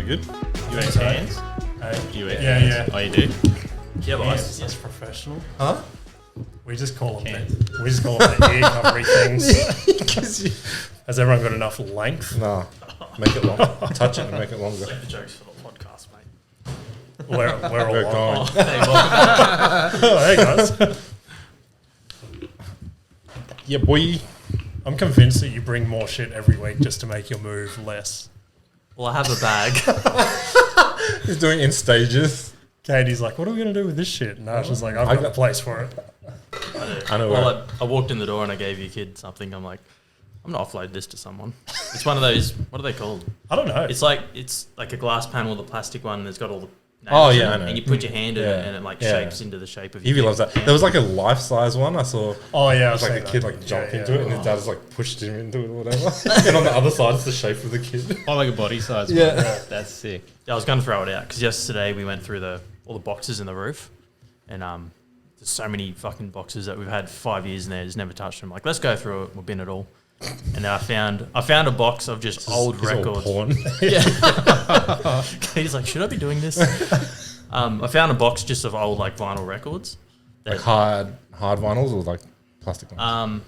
good. You eat hands? Do you eat Yeah, hands? yeah. Oh, you do? Yeah, Yes. that's professional. Huh? We just call them Hands. the ear covering things. Has everyone got enough length? Nah. Make it long. Touch it and make it longer. Save the jokes for the podcast, mate. We're all We're long. going. Hey, welcome. Oh, hey guys. Yeah, boy. I'm convinced that you bring more shit every week just to make your move less. Well, I have a bag. He's doing it in stages. Katie's like, what are we going to do with this shit? And Ash is like, I've got a place for it. I know. Well, I walked in the door and I gave your kid something. I'm like, I'm going to offload this to someone. It's one of those, what are they called? I don't know. It's like a glass panel, the plastic one, and it's got all the nails Oh, in yeah, it, I know. and you put your hand in Yeah. it and it like Yeah. shapes into the shape of your Evie kid. loves that. There was like a life-size one I saw. Oh, yeah. It was like the kid like jumped into it and his yeah. dad just like pushed him into it or whatever. And on the other side it's the shape of the kid. Oh, like a body size. Yeah. one. That's sick. I was going to throw it out because yesterday we went through all the boxes in the roof, and there's so many fucking boxes that we've had 5 years in there, just never touched them. Like, let's go through it, we'll bin it all. And then I found a box of just old It's all records. porn. Yeah. He's like, should I be doing this? I found a box just of old like vinyl records. Like hard vinyls or like plastic ones?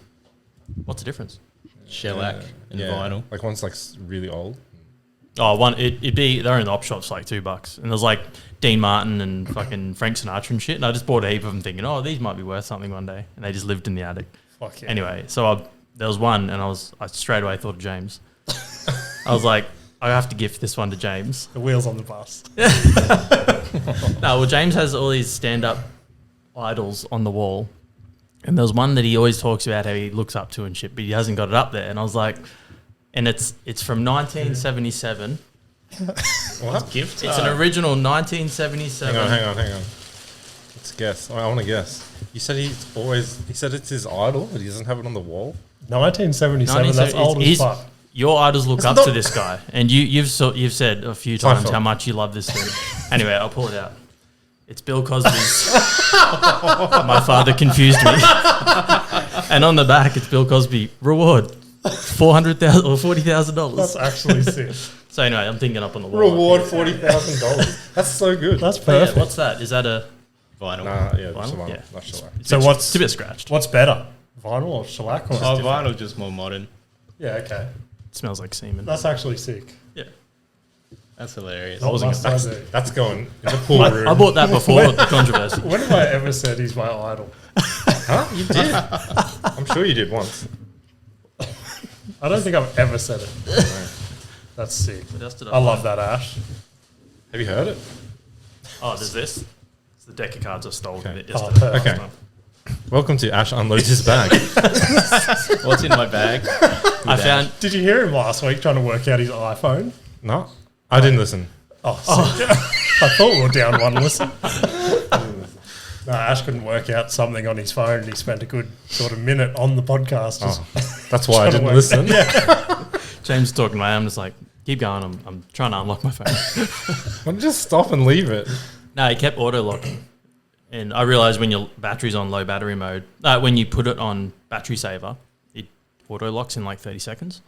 What's the difference? Shellac and vinyl. Like one's like really old. Oh, it'd be, they're in the op shops for like $2. And there's like Dean Martin and fucking Frank Sinatra and shit. And I just bought a heap of them thinking, oh, these might be worth something one day. And they just lived in the attic. Fuck yeah. Anyway, so there was one and I straight away thought of James. I was like, I have to gift this one to James. The wheels on the bus. No, well, James has all these stand-up idols on the wall. And there's one that he always talks about how he looks up to and shit, but he hasn't got it up there. And I was like, and it's from 1977. What? Gift. It's an original 1977. Hang on. Let's guess. I want to guess. You said he said it's his idol, but he doesn't have it on the wall. 1977, that's old as fuck. Your idols look That's up not- to this guy, and you've said a few times Seinfeld. how much you love this thing. Anyway, I'll pull it out. It's Bill Cosby's. My father confused me. And on the back, it's Bill Cosby reward $400,000 or $40,000. That's actually sick. So anyway, I'm thinking up on the wall. Reward $40,000. That's so good. That's Oh, yeah, perfect. what's that? Is that a? Vinyl. Nah, yeah, just Vinyl? one. Yeah. Not shellac. It's a bit scratched. What's better, vinyl or shellac? Or Oh, vinyl just more modern. Yeah, okay. It smells like semen. That's actually sick. Yeah. That's hilarious. What wasn't must gonna- I do? That's going in the pool room. I bought that before the controversy. When have I ever said he's my idol? Huh? You did. I'm sure you did once. I don't think I've ever said it. That's sick. What else did I love that, Ash. Have you heard it? Oh, there's this. It's the deck of cards I stole. Okay. yesterday. Oh, perfect. Okay. Welcome to Ash Unloads His Bag. What's in my bag? I found. Did you hear him last week trying to work out his iPhone? No, I didn't listen. Oh, sick. I thought we were down one listen. No, Ash couldn't work out something on his phone, and he spent a good sort of minute on the podcast. Just That's why I trying to didn't work listen. James talking to me. I'm just like, keep going. I'm trying to unlock my phone. Why don't you just stop and leave it? No, he kept auto locking, and I realized when your battery's on low battery mode, when you put it on battery saver, it auto locks in like 30 seconds.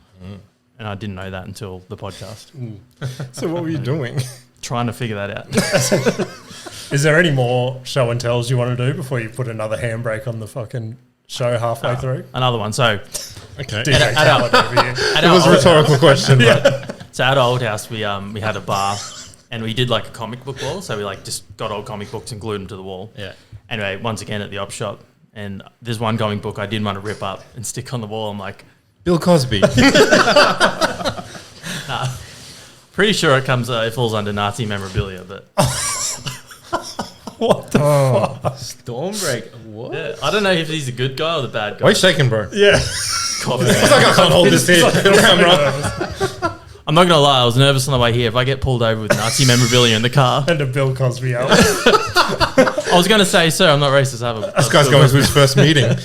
And I didn't know that until the podcast. So what were you doing? Trying to figure that out. Is there any more show and tells you want to do before you put another handbrake on the fucking show halfway through? Another one. So Okay. DJ at our- Khaled over here. at It our was a old- rhetorical question, but So at our old house, we had a bar, and we did like a comic book wall. So we like just got old comic books and glued them to the wall. Yeah. Anyway, once again at the op shop, and there's one comic book I didn't want to rip up and stick on the wall. I'm like, Bill Cosby. pretty sure it falls under Nazi memorabilia, but What the fuck? Stormbreak. What? yeah, I don't know if he's a good guy or the bad guy. Why are you shaking, bro? Yeah. Coffee. It's like I can't hold this here. Camera. I'm not gonna lie, I was nervous on the way here. If I get pulled over with Nazi memorabilia in the car, And a Bill Cosby album. I was gonna say, sir, I'm not racist. I have a. This guy's going to his first meeting.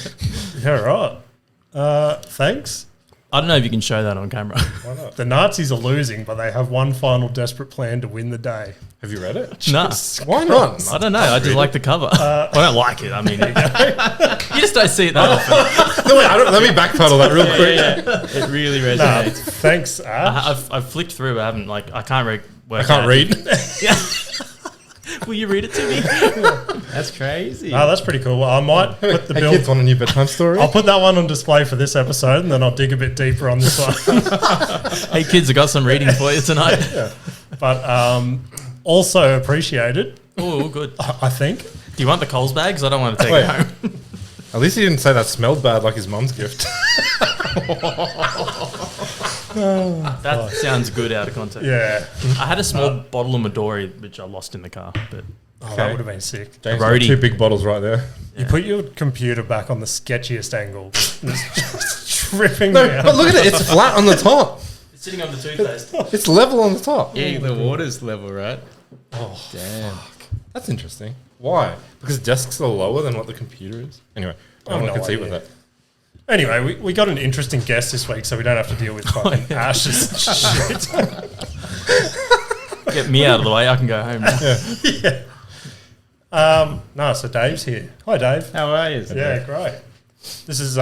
Yeah, right. Thanks. I don't know if you can show that on camera. Why not? The Nazis are losing, but they have one final desperate plan to win the day. Have you read it? Nah, Why not? I don't know. I just like the cover. I don't like it. I mean, you just don't see it that often. No, wait, let me backpedal that real quick. It really Nah, resonates. thanks, Ash. I've flicked through. I haven't I can't I can't read. Will you read it to me? That's crazy. Oh, that's pretty cool. I might put the Hey bill. kids, want a new bedtime story? I'll put that one on display for this episode, and then I'll dig a bit deeper on this one. Hey kids, I got some reading for you tonight. But also appreciated, Oh, good. I think. Do you want the Coles bags? I don't want to take Wait. it home. At least he didn't say that smelled bad like his mum's gift. That sounds good out of context. Yeah. I had a small bottle of Midori, which I lost in the car. But Oh, Okay. that would have been sick. James got Roadie. 2 big bottles right there. You put your computer back on the sketchiest angle. It's just tripping No, down. but look at it. It's flat on the top. it's sitting on the toothpaste. It's level on the top. Yeah, the water's level, right? Oh, Damn. that's interesting. Why? Because desks are lower than what the computer is. Anyway, I I've don't want no to concede with idea. that. Anyway, we got an interesting guest this week, so we don't have to deal with fucking Ash's shit. Get me out of the way. I can go home now. No, so Dave's here. Hi, Dave. How are you? Yeah, great. This is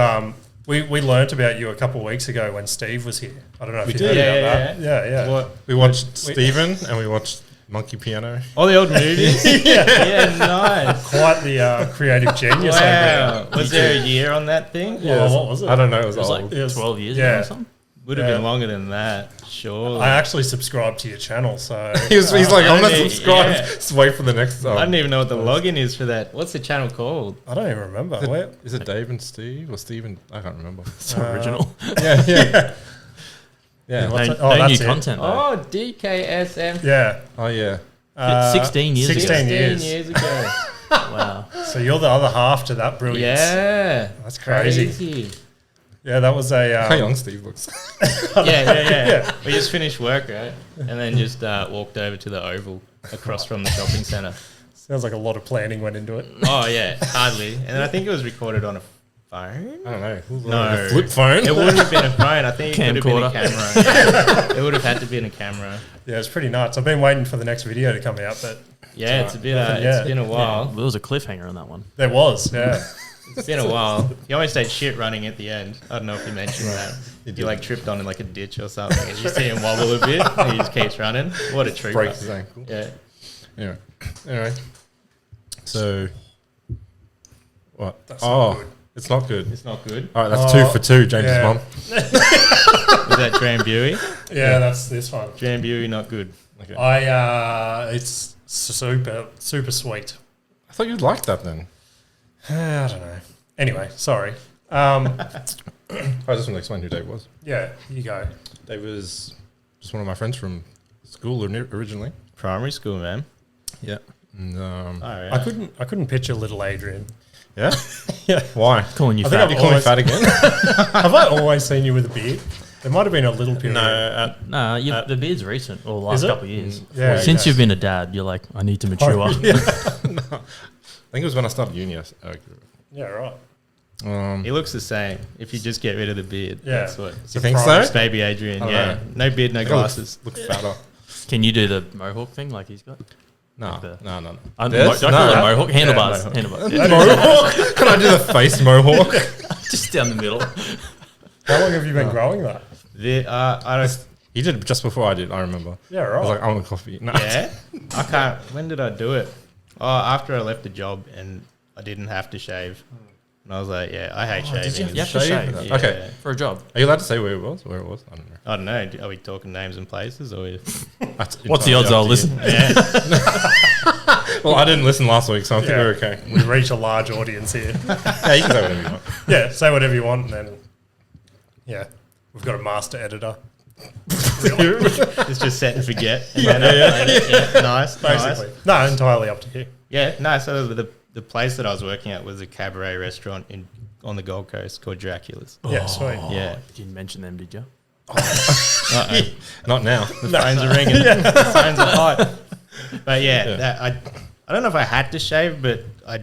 we learnt about you a couple of weeks ago when Steve was here. I don't know if you did. heard Yeah, about that. Yeah. What? We watched Steven and we watched Monkey Piano. All the old movies? Yeah, nice. Quite the creative genius over Wow. Was there a year on that thing? here. Well, what was it? I don't know. It was, It was old. like It was- 12 years yeah. ago or something. Would have Yeah. been longer than that, sure. I actually subscribed to your channel, so he's like, I'm not yeah. subscribed. Just wait for the next. I don't even know what the login is for that. What's the channel called? I don't even remember. Where? Is it Dave and Steve or Steven? I can't remember. It's original. Yeah. What's No, it? Oh, no that's new it. content, though. Oh, DKSM. Yeah. Oh yeah. 16 years ago. 16 years. years. ago. Wow. So you're the other half to that brilliance. Yeah. That's crazy. Yeah, that was a. How young Steve looks. Yeah. We just finished work, right? And then just walked over to the Oval across from the shopping centre. Sounds like a lot of planning went into it. Oh, yeah, hardly. And then I think it was recorded on a phone. I don't know. No. A flip phone. It wouldn't have been a phone. I think it would have been a Camcorder. camera. Yeah. It would have had to be in a camera. Yeah, it's pretty nuts. I've been waiting for the next video to come out, but Yeah, it's a bit. Yeah. It's been a while. There was a cliffhanger on that one. there was. Yeah. It's been a while. You almost ate shit running at the end. I don't know if you mentioned that. He You did. like tripped on in like a ditch or something, and you see him wobble a bit, and he just keeps running. What a trooper! Breaks his ankle. Yeah. Anyway. So. What? That's not good. It's not good. It's not good. All right, that's Oh, 2 for 2, James's yeah. mum. Is that Drambuie? Yeah, that's this one. Drambuie, not good. Okay. It's super sweet. I thought you'd like that then. I don't know. Anyway, sorry. I just want to explain who Dave was. Yeah, you go. Dave was just one of my friends from school originally. Primary school, man. Yeah. And, Oh, yeah. I couldn't picture little Adrian. yeah? Yeah. Why? Calling you I think fat. You call me fat again? Have I always seen you with a beard? There might have been a little period. Nah, the beard's recent, or the Is last it? couple of years. Yeah, Since yeah. you've been a dad, you're like, I need to mature. Oh, yeah. I think it was when I started uni. Yeah, right. He looks the same. If you just get rid of the beard, Yeah. that's what. You think so? It's baby Adrian. I don't Yeah, know. no beard, no glasses. Look fatter. Can you do the mohawk thing like he's got? No. the- No. I Yes? call it No. mohawk. Handlebars. mohawk. Handlebars. Mohawk? Can I do the face mohawk? Just down the middle. How long have you been growing that? I don't. He did just before I did, I remember. Yeah, I right. was like, I want a coffee. No. Yeah, I can't. When did I do it? Oh, after I left the job and I didn't have to shave. And I was like, yeah, I hate shaving. You have to shave Yeah. Okay. for a job. Are you allowed to say where it was? Where it was? I don't know. I don't know. Are we talking names and places or? That's What's the odds entirely I'll up to listen? Yeah. you. Well, I didn't listen last week, so I think Yeah. we're okay. We reach a large audience here. Yeah, you can say whatever you want. Yeah, say whatever you want, and then we've got a master editor. It's just set and forget. And then yeah. Nice. Basically, Nice. no, entirely up to you. Yeah. No. So the place that I was working at was a cabaret restaurant on the Gold Coast called Draculas. Yeah, sweet. Yeah. You didn't mention them, did you? Uh-oh. Not now. The phones are ringing. The phones are hot. But yeah. I don't know if I had to shave, but at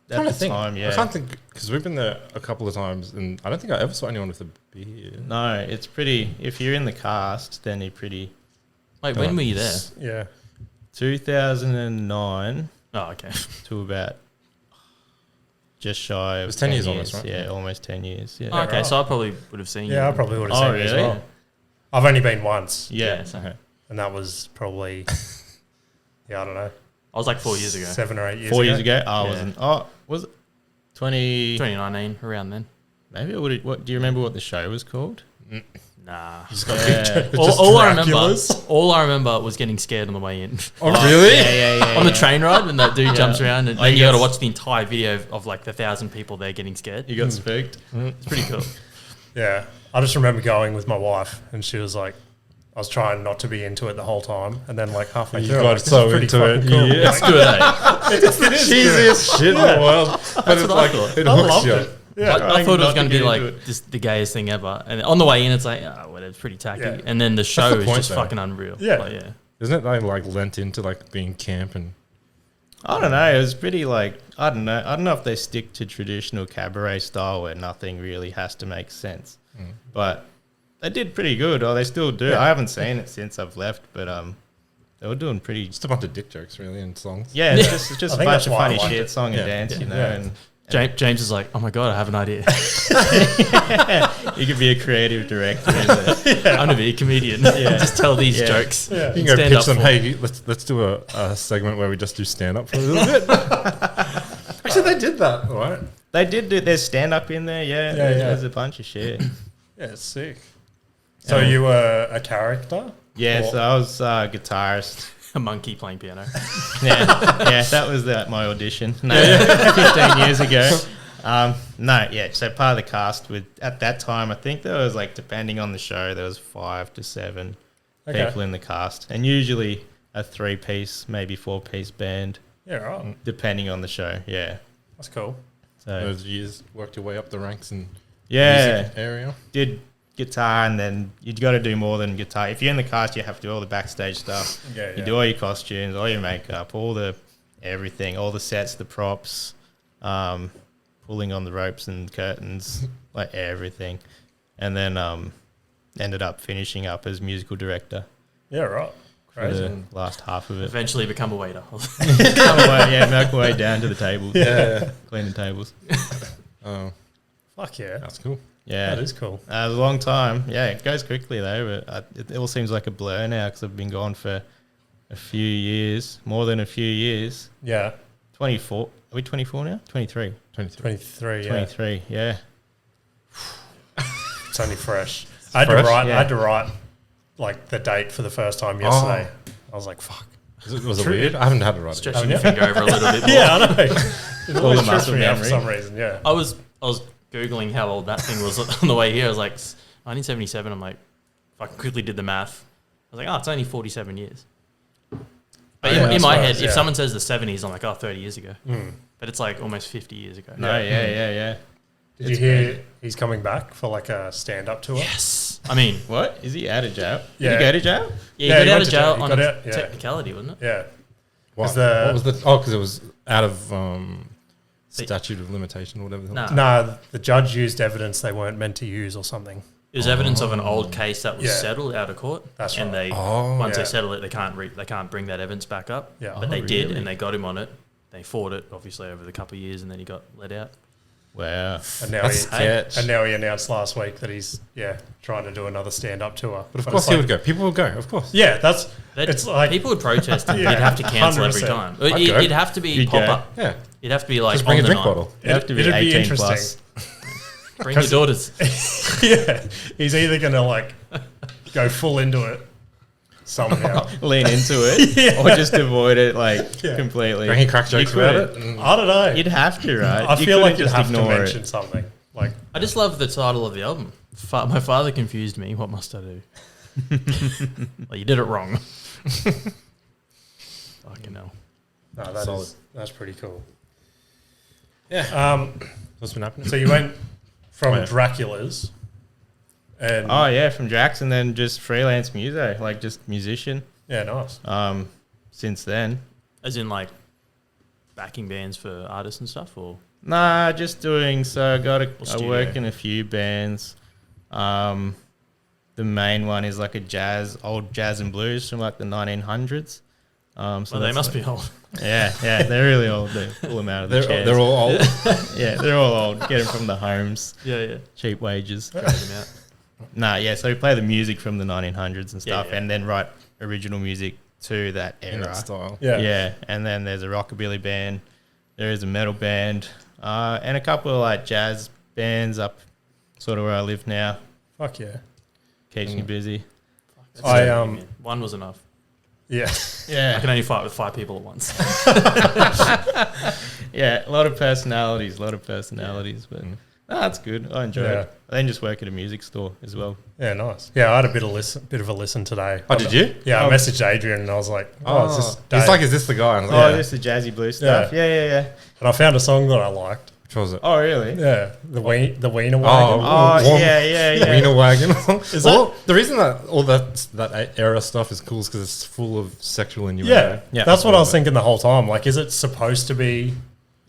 the time, yeah. I can't think, because we've been there a couple of times, and I don't think I ever saw anyone with a beard. No, it's pretty. If you're in the cast, then you're pretty. Wait, when were you there? Yeah, 2009 Oh, okay. to about just shy of was 10 years almost, right? Yeah, almost 10 years. Yeah. Oh, okay, right. so I probably would have seen you. yeah, I probably would have Oh, seen you as really? well. I've only been once. Yeah. so- Okay. And that was probably, I don't know. I was like 4 years ago. 7 or 8 years 4 ago. years ago? Oh, Yeah. wasn't. Oh, was it 2019, around then. Maybe what? Do you remember what the show was called? Nah. Yeah. All I Draculas. remember was getting scared on the way in. Oh, really? Yeah. On the train ride when that dude jumps around and Oh, then you got to yes. watch the entire video of like the 1,000 people there getting scared. You got spooked. It's pretty cool. Yeah. I just remember going with my wife and she was like, I was trying not to be into it the whole time. And then like halfway You through, got I'm like, this so is pretty into it. fucking cool. Yeah. It's good, eh? It is Cheesiest shit in the world. But it's what I like, thought. it I hooks loved you. it. Yeah. I thought it was not going to be get like into it. just the gayest thing ever. And on the way in, it's like, oh, well, it's pretty tacky. Yeah. And then the show the is point, just though. fucking unreal. Yeah. Like, yeah. Isn't it like lent into like being camp and I don't know. It was pretty like I don't know. I don't know if they stick to traditional cabaret style where nothing really has to make sense. But they did pretty good, or they still do. Yeah. I haven't seen it since I've left, but they were doing pretty. just a bunch of dick jokes really in songs? Yeah, it's just I a think bunch that's of why I funny liked shit, it. song and Yeah. dance, you know. Yeah. And James is like, oh my God, I have an idea. you could be a creative director. In the, I'm going to be a comedian. Just tell these Yeah. jokes. Yeah. You can go Stand pitch up them. for Hey, let's do a segment where we just do stand up for a little bit. Actually, they did that, right? they did do there's stand up in there. Yeah, Yeah, yeah. there's a bunch of shit. Yeah, it's sick. So you were a character? Yeah, Or- so I was guitarist. A monkey playing piano. Yeah, that was my audition. No, 15 years ago. So part of the cast with at that time, I think there was like depending on the show, there was 5 to 7 Okay. people in the cast, and usually a 3-piece, maybe 4-piece band, Yeah, right. depending on the show. Yeah, That's cool. so Those years worked your way up the ranks in yeah, music area. did guitar, and then you got to do more than guitar. If you're in the cast, you have to do all the backstage stuff. Yeah, You do all your costumes, all your makeup, all the everything, all the sets, the props, pulling on the ropes and curtains, like everything. And then ended up finishing up as musical director Yeah, right. for Crazy. the last half of it. Eventually become a waiter. Make my way down to the tables. Yeah. Cleaning tables. Oh, Fuck yeah. that's cool. Yeah. That is cool. It was a long time. Yeah, it goes quickly though, but it all seems like a blur now because I've been gone for a few years, more than a few years. Yeah. 24. Are we 24 now? 23. 23. 23, yeah. 23, yeah. It's only fresh. I had Fresh? I had to write like the date for the first time yesterday. I was like, fuck. Was it weird? I haven't had to write it. Stretching your finger over a little bit more. Yeah, I know. It All always the trips muscle me out for memory. some reason, yeah. I was Googling how old that thing was on the way here. I was like, 1977. I'm like, if I quickly did the math, I was like, oh, it's only 47 years. But Yeah, in that's my right, head, yeah. if someone says the 70s, I'm like, oh, 30 years ago. Mm. But it's like almost 50 years ago. No, yeah. Did you hear he's coming back for like a stand-up tour? Yes. I mean, What? Is he out of jail? Yeah. Did he go to jail? yeah, Yeah, he he got out went of to jail jail. He on got a out, yeah. technicality, wasn't it? Yeah. What? Is the- What was the? Oh, because it was out of statute of limitation or whatever. the hell. Nah. No, the judge used evidence they weren't meant to use or something. It was evidence of an old case that was Yeah. settled out of court. That's and right. they once they settle it, they can't bring that evidence back up. Yeah. But Oh, they did, really? and they got him on it. They fought it, obviously, over the couple of years, and then he got let out. Wow. And now That's he sketch. and now he announced last week that he's trying to do another stand-up tour. But of course he would go. People would go. Of course. Yeah, that's That- it's like people would protest. Yeah, You'd have to cancel every 100%. time. I'd go. It'd have to be You'd pop go. up. Yeah. It'd have to be like Just bring a on the drink night. bottle. You have to be it'd be 18 interesting. plus. Bring your daughters. Yeah, he's either gonna like go full into it somehow. Lean into it or just avoid it completely. Bring crack jokes You about could. it. and- I don't know. You'd have to, right? I You feel like couldn't you'd have to ignore mention it. something. Like I just love the title of the album. My father confused me. What must I do? Well, you did it wrong. Fucking hell. no, Solid. that's pretty cool. Yeah. What's been happening? So you went from Wait. Draculas, and Oh yeah, from Jackson, then just freelance music, like just musician. yeah, nice. Since then, As in, like, backing bands for artists and stuff, or nah, just doing. So I studio. work in a few bands. The main one is like old jazz and blues from like the 1900s. well, they that's must like- be old. Yeah, they're really old. They pull them out of the chairs. They're all old. Yeah, they're all old. Get them from the homes, Yeah. cheap wages. Trade them out. Nah, yeah. So we play the music from the 1900s and stuff, yeah. and then write original music to that In era. that style. Yeah. And then there's a rockabilly band. There is a metal band, and a couple of like jazz bands up, sort of where I live now. Fuck yeah. Keeps me busy. One was enough. Yeah. Yeah. I can only fight with 5 people at once. Yeah, a lot of personalities, but no, that's good. I enjoy it. I then just work at a music store as well. Yeah, nice. Yeah, I had a bit of a listen today. Oh, did you? Yeah, I messaged Adrian and I was like, is this Dave? He's like, is this the guy? And I was like, This is the jazzy blue stuff. Yeah. And I found a song that I liked. which was it? Oh, really? Yeah, the Wiener Wagon. Oh, yeah. Wiener Wagon. Is well, the reason that all that era stuff is cool is because it's full of sexual innuendo. Yeah, that's what I was thinking the whole time. Like, is it supposed to be?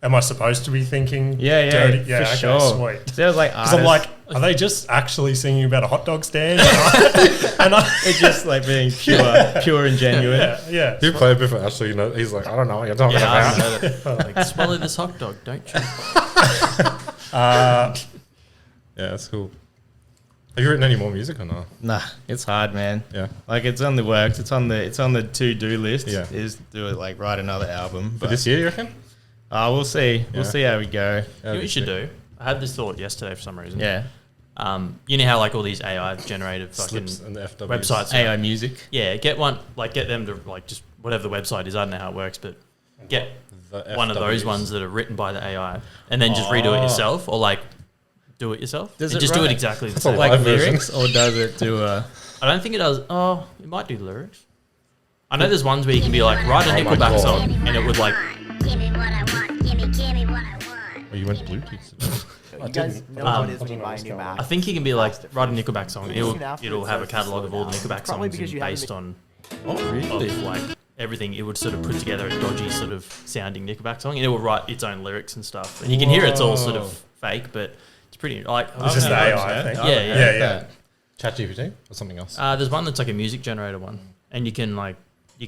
Am I supposed to be thinking? Yeah, dirty? for Yeah, sure. okay, sweet. So there was like Because I'm like, are they just actually singing about a hot dog stand? it's just like being pure and genuine. yeah. You play a bit for Ashley, you know, he's like, I don't know what you're talking Yeah, I about. haven't heard it. Like, swallow this hot dog, don't you? Yeah, that's cool. Have you written any more music or not? Nah, it's hard, man. Yeah. Like it's on the works. It's on the to-do list. Yeah. Is do it like write another album. For this year, you reckon? We'll see. Yeah. We'll see how we go. You know what you should do? I had this thought yesterday for some reason. Yeah. You know how like all these AI generated fucking Slips and the FWs. websites. AI music. Yeah, get them to like just whatever the website is. I don't know how it works, but get The one of those FWs. ones that are written by the AI, and then just redo it yourself, or like do it yourself. Does And it just do write- it exactly the That's a same. lot. Like Live version. lyrics, or does it do a? I don't think it does. Oh, it might do lyrics. I know there's ones where you can be like write a Oh my Nickelback God. song, and it would like Give me what I want. Give me what I want. Oh, you went Bluetooth. You guys know what it is when you buy a new Mac. I think you can be like write a Nickelback song. Soon after It'll it have a starts to catalog slow of all the down. Nickelback Probably songs because you and haven't based on Oh, really? of like everything. It would sort of put together a dodgy sort of sounding Nickelback song, and it will write its own lyrics and stuff. And you can hear it's all sort of fake, but it's pretty like. It's just the AI thing. Yeah. ChatGPT or something else? There's one that's like a music generator one, and you can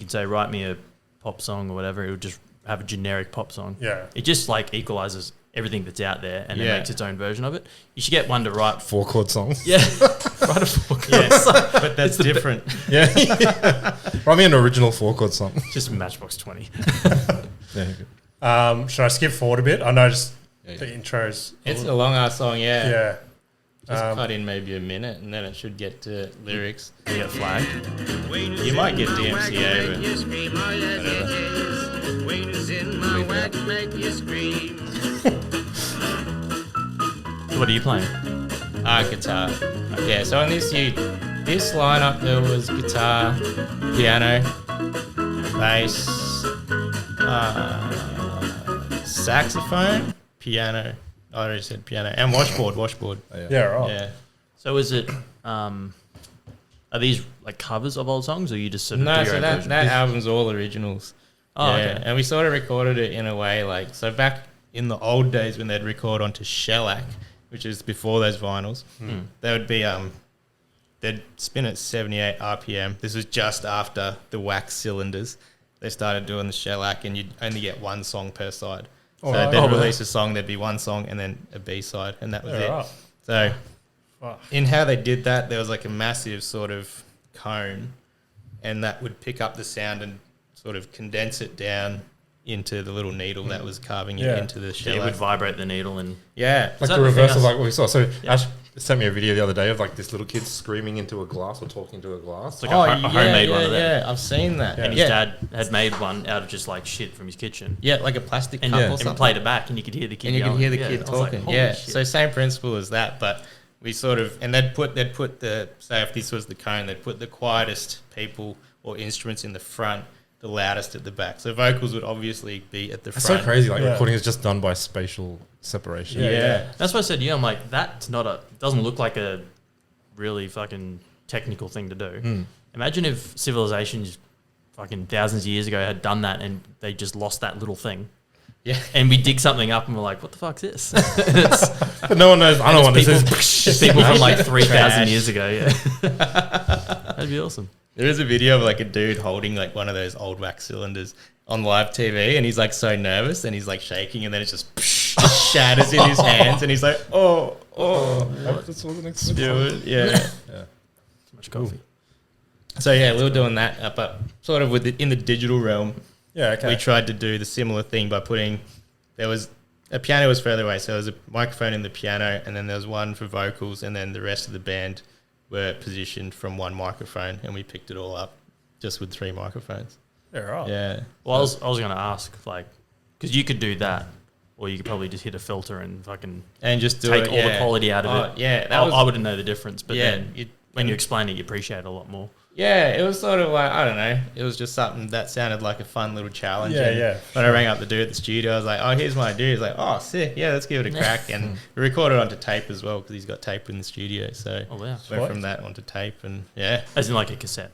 say write me a pop song or whatever. It would just have a generic pop song. Yeah. It just like equalizes everything that's out there and then Yeah. makes its own version of it. You should get one to write. 4-chord songs. Yeah, write a 4-chord Yeah, song. but that's different. Yeah. Write me an original 4-chord song. Just Matchbox 20. Yeah, good. Should I skip forward a bit? I noticed Yeah. the intros. It's a long ass song. Yeah. Yeah. Just cut in maybe a minute, and then it should get to lyrics. You get flagged. You might get DMCA, but What are you playing? guitar. Yeah. So on this lineup there was guitar, piano, bass, saxophone, piano. I already said piano and washboard. Yeah, right. Yeah. So is it? Are these like covers of old songs, or you just sort of do No, your so own that version? album's all originals. Oh, yeah, okay. and we sort of recorded it in a way like, so back in the old days when they'd record onto shellac, which is before those vinyls, they would be they'd spin at 78 RPM. This was just after the wax cylinders. They started doing the shellac, and you'd only get one song per side. So right. they'd Oh, really? release a song, there'd be one song and then a B side, and that was Yeah, it. right. So Fuck. in how they did that, there was like a massive sort of cone, and that would pick up the sound and sort of condense it down into the little needle that was carving Yeah. it into the It shellac. would vibrate the needle and Yeah. Like that the the thing reverse I of s- like what we saw. So Yeah. Ash sent me a video the other day of like this little kid screaming into a glass or talking to a glass. like a homemade one of them. Yeah, I've seen that. And his yeah. dad had made one out of just like shit from his kitchen. Yeah, like a plastic And, cup or and something. played it back, and you could hear the kid. And you could yelling. hear the Yeah, kid I was like, talking. holy Yeah. shit. So same principle as that, but we sort of, and they'd put the, say if this was the cone, they'd put the quietest people or instruments in the front, the loudest at the back. So vocals would obviously be at the It's front. so crazy. Like Yeah. recording is just done by spatial separation. Yeah. That's what I said to you. I'm like, that's not a. Doesn't look like a really fucking technical thing to do. Imagine if civilizations, fucking thousands of years ago, had done that and they just lost that little thing. Yeah. And we dig something up and we're like, what the fuck's this? And it's, But no one knows. I don't know what this people, is. it's people from like 3,000 Trash. years ago. Yeah, that'd be awesome. There is a video of like a dude holding like one of those old wax cylinders on live TV, and he's like so nervous and he's like shaking, and then it's just just shatters in his hands, and he's like, oh. This wasn't Do it. Yeah. Too much coffee. So yeah, we were doing that, but sort of in the digital realm. Yeah, okay. We tried to do the similar thing by a piano was further away, so there was a microphone in the piano, and then there was one for vocals, and then the rest of the band were positioned from one microphone, and we picked it all up just with 3 microphones. Yeah, right. Yeah. Well, I was going to ask, like, because you could do that, or you could probably just hit a filter and fucking And just do take it, all the quality out of it. Yeah, I wouldn't know the difference, but Yeah, then when you explain it, you appreciate it a lot more. Yeah, it was sort of like, I don't know, it was just something that sounded like a fun little challenge. Yeah, and yeah, When I rang up the dude at the studio, I was like, oh, here's my dude. He's like, oh, sick, yeah, let's give it a crack. And we recorded onto tape as well, because he's got tape in the studio. So Oh, wow. went from that onto tape, and yeah. As in like a cassette.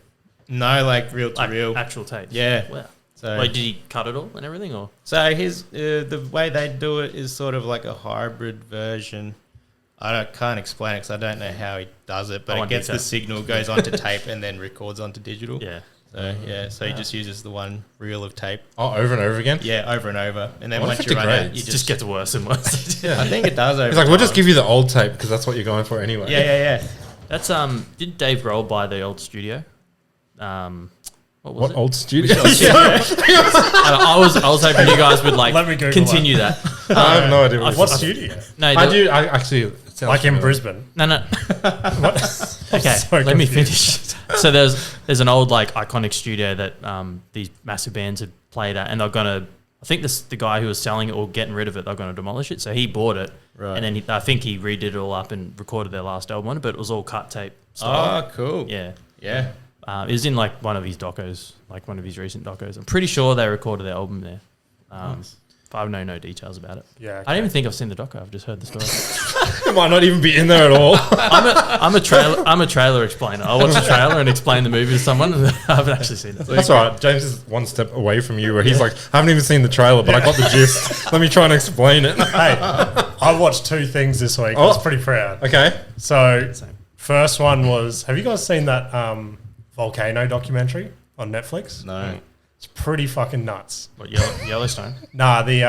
No, like reel to Like reel. actual tape. Yeah. Wow. So, Wait, did he cut it all and everything, or? so his the way they do it is sort of like a hybrid version. Can't explain it because I don't know how he does it, but it gets the signal, goes onto tape, and then records onto digital. Yeah. So he just uses the one reel of tape. Oh, over and over again? Yeah, over and over, and then What if once it you run out, degrades? you It just gets worse and worse. Yeah. I think it does over. He's like, we'll just time. give you the old tape because that's what you're going for anyway. Yeah. That's did Dave Grohl buy the old studio? What was What it? old studio? I was hoping you guys would like Let me Google continue that. I have no idea. I- What studio? No, I do. I actually it sounds Like in familiar. Brisbane. No. Okay, so let me confused. finish. So there's an old like iconic studio that these massive bands had played at, and they're gonna. I think the guy who was selling it or getting rid of it, they're gonna demolish it. So he bought it, Right. and then I think he redid it all up and recorded their last album on it, but it was all cut tape style. Oh, cool. Yeah. Yeah. It was in like one of his docos, like one of his recent docos. I'm pretty sure they recorded their album there. But I know no details about it. Yeah, I don't even think I've seen the doco. I've just heard the story. It might not even be in there at all. I'm a trailer explainer. I watch the trailer and explain the movie to someone. And I haven't actually seen it. That's all right. James is one step away from you where he's like, I haven't even seen the trailer, but I got the gist. Let me try and explain it. Hey, I watched 2 things this week. I Oh. was pretty proud. Okay. So, Same. first one was, have you guys seen that Volcano documentary on Netflix? No. It's pretty fucking nuts. What, Yellowstone? Nah, the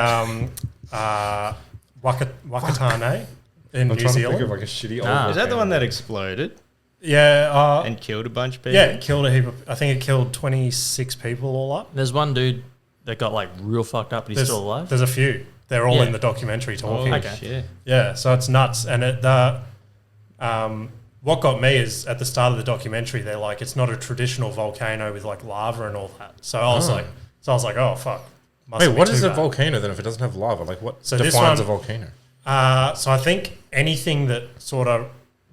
Whakatane in I'm New trying to Zealand. think of like a shitty old Nah. Is that the volcano. one that exploded Yeah, and killed a bunch of people? yeah, it killed a heap of, I think it killed 26 people all up. There's one dude that got like real fucked up, but he's There's, still alive. there's a few. They're all Yeah. in the documentary Oh, talking. Okay. shit. Yeah, so it's nuts. And what got me is at the start of the documentary, they're like, it's not a traditional volcano with like lava and all that. So I was like, oh fuck. Wait, what is too a bad. volcano then if it doesn't have lava? Like what So this defines one- a volcano? So I think anything that sort of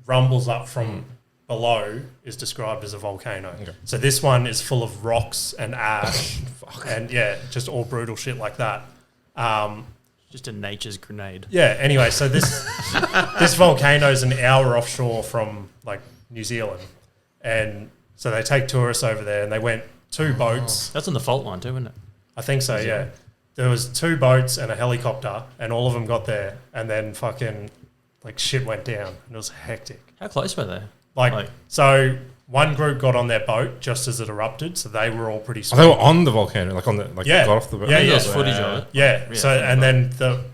rumbles up from below is described as a volcano. Okay. So this one is full of rocks and ash and yeah, just all brutal shit like that. Just a nature's grenade. Yeah. Anyway, so this volcano is an hour offshore from like New Zealand, and so they take tourists over there, and they went 2 boats. That's on the fault line too, isn't it? I think so. Yeah. There was 2 boats and a helicopter, and all of them got there, and then fucking like shit went down, and it was hectic. How close were they? Like so, one group got on their boat just as it erupted, so they were all pretty. Oh, Sweet. they were on the volcano, like on the Yeah. got off the boat. Yeah, There's yeah. footage of it. Yeah. Yeah, So funny and then the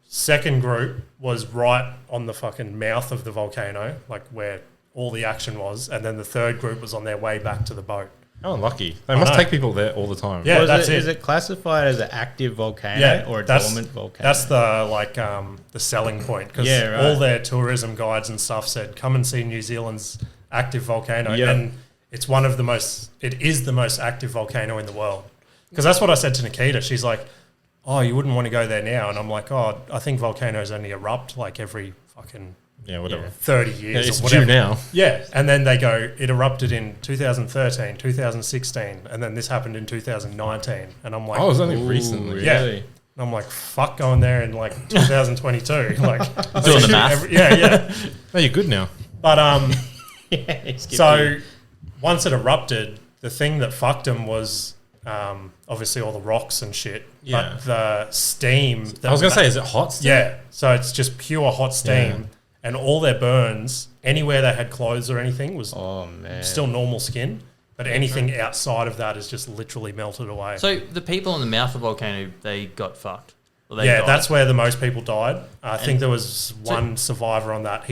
second group was right on the fucking mouth of the volcano, like where all the action was, and then the third group was on their way back to the boat. How unlucky. They must know. take people there all the time. Yeah, Was that's it. it. Is it classified as an active volcano Yeah, or a that's- dormant volcano? That's the selling point, because Yeah, right. all their tourism guides and stuff said, "Come and see New Zealand's active volcano," Yeah. and it is the most active volcano in the world. Because that's what I said to Nikita. She's like, "Oh, you wouldn't want to go there now," and I'm like, "Oh, I think volcanoes only erupt like every fucking Yeah, whatever. 30 Yeah, years it's or whatever." due now. Yeah, and then they go, it erupted in 2013, 2016, and then this happened in 2019, and I'm like, Oh, it was only Ooh, recently. Yeah. really? and I'm like, fuck going there in like 2022, like Doing the math. yeah. No, you're good now. But Yeah, so once it erupted, the thing that fucked them was obviously all the rocks and shit. Yeah. But the steam. I was going to say, is it hot still? Yeah. So it's just pure hot steam, and all their burns, anywhere they had clothes or anything, was Oh man. still normal skin. But anything outside of that is just literally melted away. So the people in the mouth of the volcano, they got fucked. Well, they Yeah, died. that's where the most people died. I think there was one survivor on that.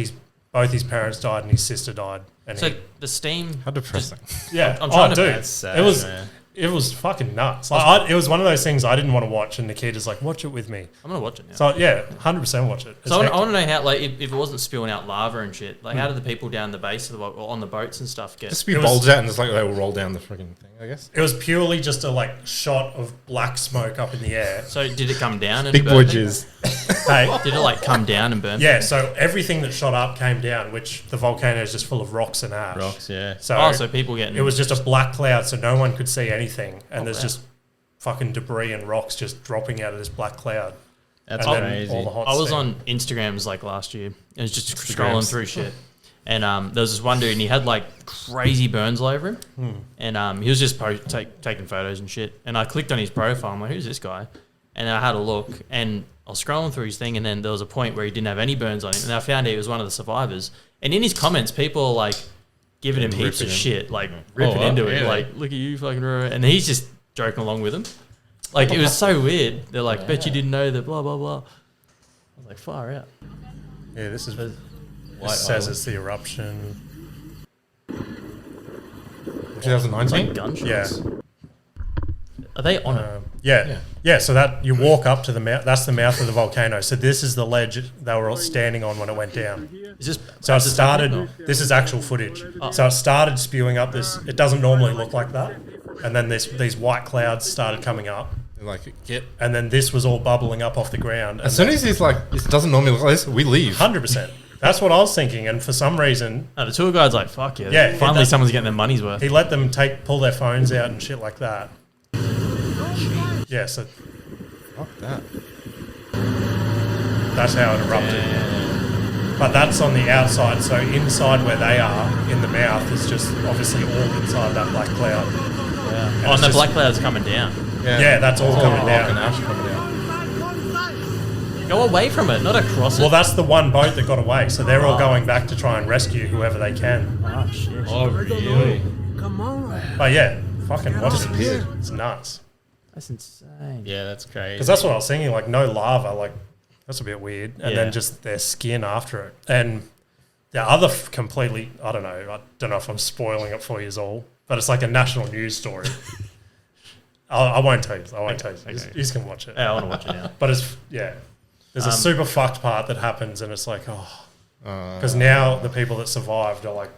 Both his parents died and his sister died. And So the steam. How depressing. yeah, I'm trying to- dude, That's sad, it was man. it was fucking nuts. Like, it was one of those things I didn't want to watch, and Nikita's like, "Watch it with me." I'm gonna watch it now. So yeah, 100% watch it. It's So I hectic. want to know how, like, if it wasn't spewing out lava and shit, like, how did the people down the base of the or on the boats and stuff get? Just be It was- bulged out and it's like they will roll down the freaking thing, I guess. It was purely just a shot of black smoke up in the air. So did it come down and Big burn boy people? jizz. Hey, Did it like come down and burn? yeah. So everything that shot up came down, which the volcano is just full of rocks and ash. Rocks, yeah. So, Oh, so people getting it was just a black cloud, so no one could see anything, and there's wow. just fucking debris and rocks just dropping out of this black cloud. That's And then crazy. all the hot I was steam. on Instagrams like last year. I was just scrolling through shit, and there was this one dude, and he had like crazy burns all over him, and he was just taking photos and shit. And I clicked on his profile. I'm like, who's this guy? And I had a look, and I was scrolling through his thing, and then there was a point where he didn't have any burns on him, and I found he was one of the survivors. And in his comments, people are like giving him heaps of Ripping him. shit, like ripping wow, into it, really? like look at you, fucking, and he's just joking along with him. Like, it was so weird. They're like, bet you didn't know that, blah blah blah. I was like, far out. Yeah, this is. But- It says it's the eruption. 2019? Gunshots. Yeah. Are they on it? Yeah. So that you walk up to the mouth. That's the mouth of the volcano. So this is the ledge they were all standing on when it went down. Is this So it is this started. happening, or- This is actual footage. So it started spewing up this. It doesn't normally look like that. And then these white clouds started coming up. Like, get. And then this was all bubbling up off the ground. As soon as he's like, this doesn't normally look like this, we leave. 100%. That's what I was thinking. And for some reason, No, the tour guide's like, fuck yeah. Yeah, Finally, that- someone's getting their money's worth. he let them pull their phones out and shit like that. Yeah. So Fuck that. that's how it erupted. But that's on the outside. So inside where they are, in the mouth, is just obviously all inside that black cloud. Oh, and it's the just- black cloud's coming down. Yeah, that's all coming rock down. and ash coming down. Go away from it, not across Well, it. that's the one boat that got away. So they're all going back to try and rescue whoever they can. Oh, shit. Oh, really? But yeah, fucking watch it. It's nuts. That's insane. Yeah, that's crazy. Because that's what I was thinking. Like, no lava. Like, that's a bit weird. And Yeah. then just their skin after it. And the other completely, I don't know if I'm spoiling it for you all, but it's like a national news story. I won't tell you. I won't tell you. You just can watch it. Yeah, I want to watch it now. But it's, yeah. There's a super fucked part that happens, and it's like, oh. Uh, Because now the people that survived are like,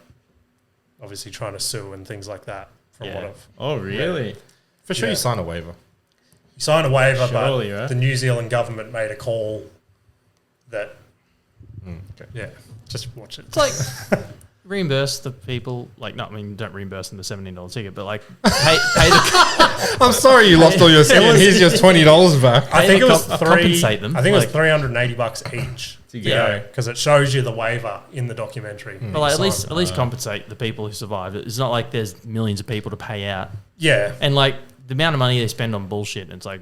obviously trying to sue and things like that. From Yeah. what I've. Oh, really? for sure, yeah. you sign a waiver. You sign a waiver, Surely, but right? the New Zealand government made a call that, Okay. yeah, just watch it. It's like reimburse the people. Like, no, I mean, don't reimburse them the $17 ticket, but like pay the I'm sorry you lost all your skin. Here's your $20 back. I think it was compensate them. I think it Like- was $380 each to Yeah. go because it shows you the waiver in the documentary. But like, Sign. at least compensate the people who survived. It's not like there's millions of people to pay out, Yeah, and like the amount of money they spend on bullshit. It's like,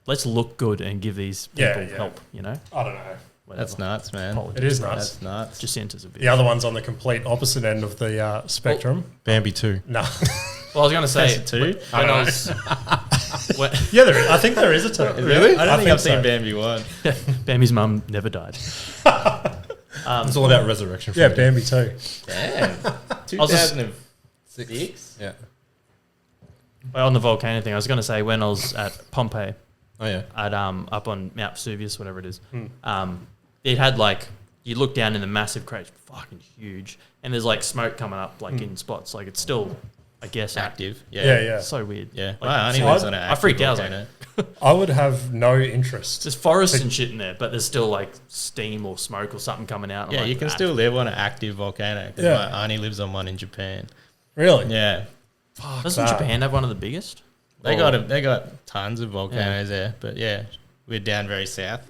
let's look good and give these people Yeah, yeah. help. You know, I don't know. whatever. That's nuts, man. Politics. It is nuts. That's nuts. Just centers a bit. The other one's on the complete opposite end of the spectrum. Bambi 2. No, Well, I was gonna say That's a two? when I was when, yeah, I think there is a two. Really? I don't think I've so. seen Bambi 1. Bambi's mum never died. It's all about resurrection. Yeah, Friday. Bambi too. Damn. was just- 2006? Yeah. Well, on the volcano thing, I was gonna say when I was at Pompeii. Oh, yeah. At up on Mount Vesuvius, whatever it is. It had like you look down in the massive crater, fucking huge, and there's like smoke coming up like in spots. Like it's still, I guess, Active. Yeah, yeah. So weird. Yeah. Like, My auntie it's lives like- on an I freaked out. I was volcano. like, I would have no interest. there's forests and shit in there, but there's still like steam or smoke or something coming out. I'm Yeah, like, you can "Ah." still live on an active volcano. 'Cause Yeah. my auntie lives on one in Japan. Really? Yeah. Doesn't that. Japan have one of the biggest? They Or- got tons of volcanoes there, but yeah, we're down very south.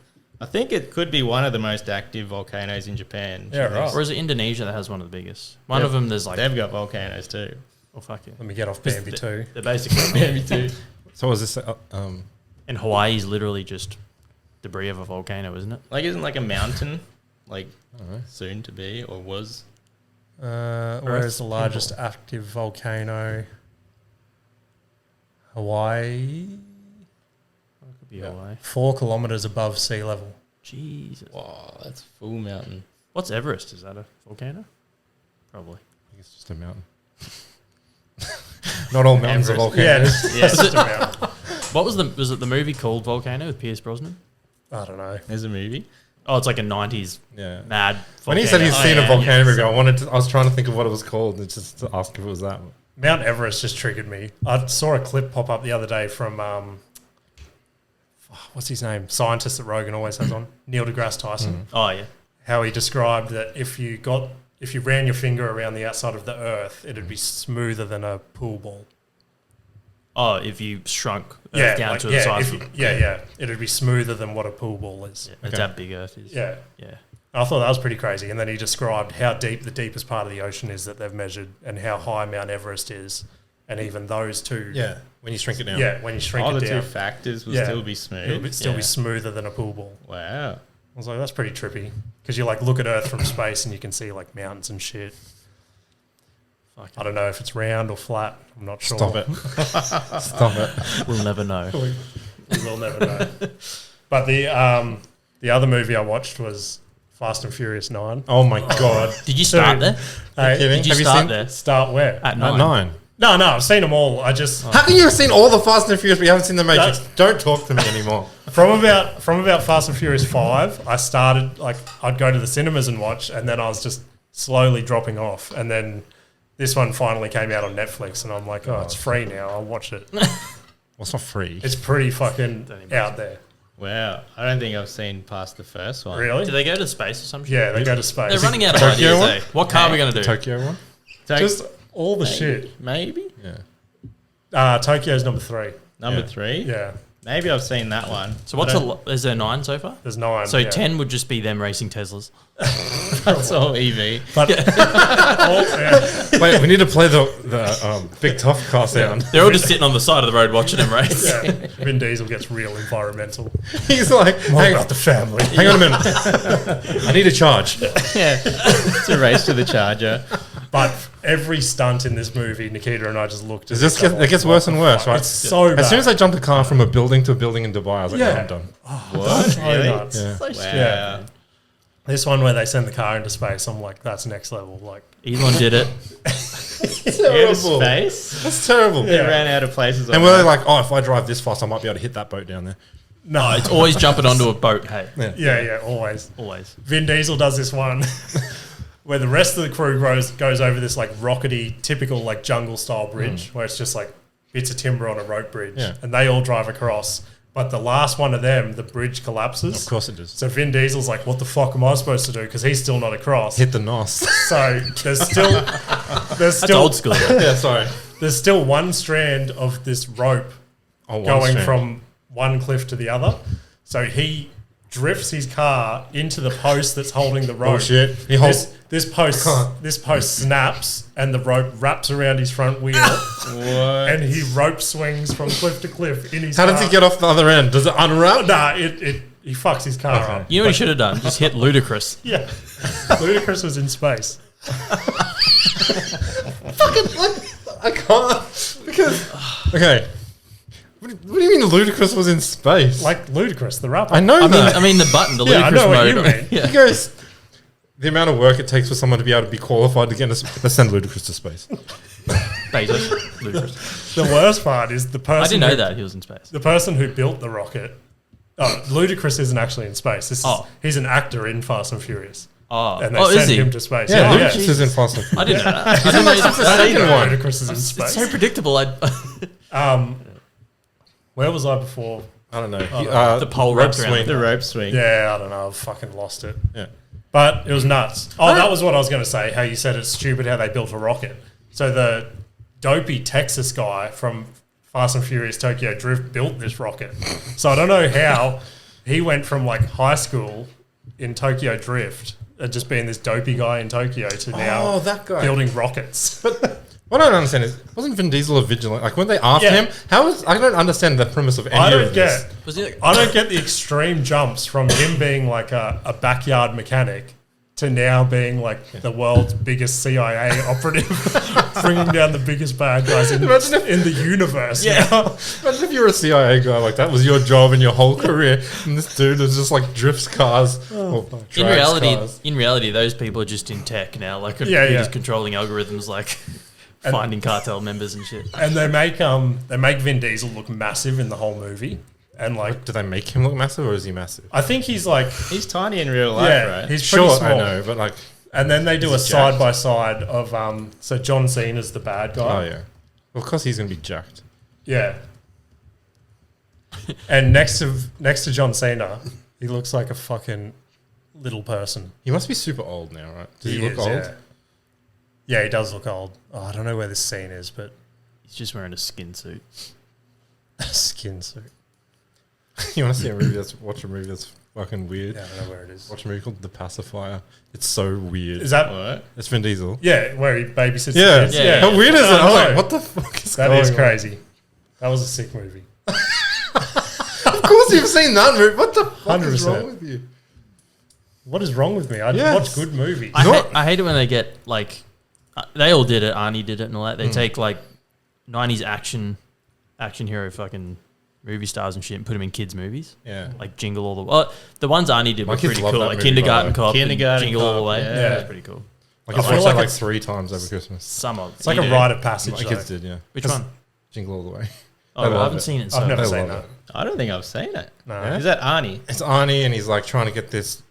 I think it could be one of the most active volcanoes in Japan. Yeah, right. Or is it Indonesia that has one of the biggest? One They've- of them, there's like, They've got volcanoes too. oh fuck yeah, Let me get off Just Bambi the- too. they're basically. Bambi too. So was this... And Hawaii's literally just debris of a volcano, isn't it? Like, isn't like a mountain like don't know. soon to be or was? Where is the largest active volcano? Hawaii. be away. 4 kilometers above sea level. Jesus. Wow, that's full mountain. What's Everest? Is that a volcano? Probably. I think it's just a mountain. Not all mountains are volcanoes. It's just a mountain. What was it the movie called Volcano with Pierce Brosnan? I don't know. There's a movie. Oh, it's like a 90s Yeah. mad When he volcano. said he's seen yeah, a volcano yeah. movie, I was trying to think of what it was called, and just to ask if it was that. Mount Everest just triggered me. I saw a clip pop up the other day from what's his name? Scientist that Rogan always has on, Neil deGrasse Tyson. Oh, yeah. How he described that if you ran your finger around the outside of the Earth, it'd be smoother than a pool ball. Oh, if you shrunk Earth down to the size of... It'd be smoother than what a pool ball is. Yeah, it's that big Earth is. Yeah. Yeah. I thought that was pretty crazy. And then he described how deep the deepest part of the ocean is that they've measured and how high Mount Everest is. And even those two... Yeah, when you shrink it down. Yeah, when you shrink All it the down. 2 factors will Yeah. still be smooth. It'll still Yeah. be smoother than a pool ball. Wow. I was like, that's pretty trippy. Because you like look at Earth from space and you can see like mountains and shit. I don't know if it's round or flat. I'm not sure. Stop it. Stop it. We'll never know. We will never know. But the other movie I watched was Fast and Furious 9. Oh my God. Did you start Dude. there? Hey, kidding? Did you Have you start seen- there? start where? At At 9? 9. No, I've seen them all. I just How can you have seen all the Fast and Furious but you haven't seen the Matrix? That's- Don't talk to me anymore. from about Fast and Furious 5, I started like I'd go to the cinemas and watch, and then I was just slowly dropping off, and then this one finally came out on Netflix, and I'm like, oh, it's free now. I'll watch it. Well, it's not free. It's pretty fucking out there. Wow. I don't think I've seen past the first one. Really? Do they go to space or something? Yeah, they go to space. They're running out of Tokyo ideas, one? eh? What car are we going to do? Tokyo one? Just all the shit. Maybe. Yeah. Tokyo's number 3. Number Yeah. 3? Yeah, Maybe I've seen that one. So what's is there 9 so far? there's 9. So yeah. 10 would just be them racing Teslas. That's all EV. But Wait, we need to play the Big Tough car sound. They're all just sitting on the side of the road watching them race. yeah, Vin Diesel gets real environmental. He's like, What hang about the family? hang on a minute. I need a charge. Yeah. It's a race to the charger. But every stunt in this movie, Nikita and I just looked at It gets worse and worse, right? It's so bad. As soon as I jumped a car from a building to a building in Dubai, I was like, Yeah. oh, I'm done. What? so Really? nuts. Yeah. Wow. Yeah. This one where they send the car into space, I'm like, that's next level. Like, Elon did it. Outer space? That's terrible. They ran out of places. And we're like, oh, if I drive this fast, I might be able to hit that boat down there. no, It's always jumping onto a boat, hey. yeah, always. Always. Vin Diesel does this one where the rest of the crew goes over this like rockety, typical like jungle style bridge where it's just like bits of timber on a rope bridge, Yeah. and they all drive across. But the last one of them, the bridge collapses. Of course it does. So Vin Diesel's like, what the fuck am I supposed to do? Because he's still not across. Hit the nos. So there's still That's old school. Yeah, sorry. there's still one strand of this rope Oh, one going strand. from one cliff to the other. So he drifts his car into the post that's holding the rope. Oh, shit. He holds... This post snaps and the rope wraps around his front wheel What? and he rope swings from cliff to cliff in his How car. does he get off the other end? Does it unwrap? Nah, he fucks his car Okay. up. You know what he should have done? Just hit Ludacris. Yeah. Ludacris was in space. I can't. Because... Okay. What do you mean Ludacris was in space? Like Ludacris, the rapper. I know that. I mean the button, the Yeah, I Ludacris know what mode. you mean. Yeah. He goes... The amount of work it takes for someone to be able to be qualified to get into space. Let's send Ludacris to space. Bezos. Ludacris. The worst part is the person I didn't know who- that he was in space. The person who built the rocket. Oh, Ludacris isn't actually in space. He's an actor in Fast and Furious. Oh, And they is sent he? him to space. Yeah, Yeah, Ludacris is in Fast and I didn't know that. I Isn't didn't that know just the that. second one? Ludacris is in It's space. so predictable. Where was I before? I don't know. The pole wrapped around swing. The rope swing. Yeah, I don't know. I've fucking lost it. Yeah. But it was nuts. Oh, that was what I was going to say. How you said it's stupid how they built a rocket. So the dopey Texas guy from Fast and Furious Tokyo Drift built this rocket. So I don't know how he went from like high school in Tokyo Drift, just being this dopey guy in Tokyo, to now Oh, that guy. building rockets. What I don't understand is, wasn't Vin Diesel a vigilante? Like, when they after Yeah. him, I don't understand the premise of any I of don't this. get. Was he like, I don't get the extreme jumps from him being like a backyard mechanic to now being like the world's biggest CIA operative. bringing down the biggest bad guys in the universe. Yeah. now. Imagine if you're a CIA guy, like that was your job in your whole career, and this dude is just like drifts cars. Or drags cars. In reality, those people are just in tech now. Like, Yeah, just controlling algorithms, like finding cartel members and shit. And they make Vin Diesel look massive in the whole movie. And like, Do they make him look massive, or is he massive? I think he's like, He's tiny in real life, yeah, right? he's pretty Sure, small. I know, but like, And then they do a Is he jacked? side by side of so John Cena's the bad guy. oh yeah, well, of course he's gonna be jacked. Yeah. And next to John Cena, he looks like a fucking little person. He must be super old now, right? Does he look is, old? Yeah. Yeah, he does look old. Oh, I don't know where this scene is, but He's just wearing a skin suit. skin suit. You want to see a movie watch a movie that's fucking weird? Yeah, I don't know where it is. Watch a movie called The Pacifier. It's so weird. Is that? What? It's Vin Diesel. Yeah, where he babysits Yeah. the kids. Yeah. How weird is it? I was know. like, what the fuck is That going is on? crazy. That was a sick movie. Of course you've seen that movie. What the fuck is 100%. wrong with you? What is wrong with me? I Yes. watch good movies. I hate it when they get like, they all did it. Arnie did it and all that. They take like 90s action hero fucking movie stars and shit and put them in kids' movies. Yeah. Like Jingle All the Way. The ones Arnie did My were kids pretty love cool. that Like movie, Kindergarten by the way. Cop, Kindergarten and Jingle All the Cop, Way. yeah. Yeah, that's pretty cool. Like, I've I feel watched like that like it's- 3 times over Christmas. Some of It's like you a do. rite of passage. My though. kids did, yeah. Which one? Jingle All the Way. Oh, They I love haven't it. seen it. I've So. never They seen love that. it. I don't think I've seen it. No. Yeah? Is that Arnie? It's Arnie, and he's like trying to get this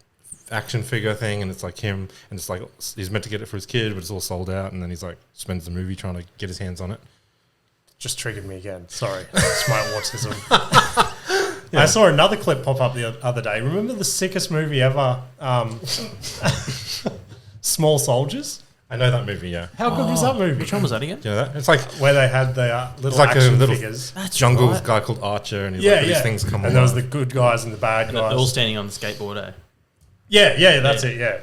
action figure thing, and it's like him, and it's like he's meant to get it for his kid, but it's all sold out, and then he's like spends the movie trying to get his hands on it. Just triggered me again. Sorry. It's my autism. I saw another clip pop up the other day. Remember the sickest movie ever? Small Soldiers? I know that movie, yeah. How good was that movie? Which one was that again? Do you know that? It's like Where they had the little it's like a action little figures. jungle right. guy called Archer, and he's Yeah, like, yeah. these things come and there was the alive. good guys and the bad They're all guys. standing on the skateboard, eh? Yeah, that's it, yeah.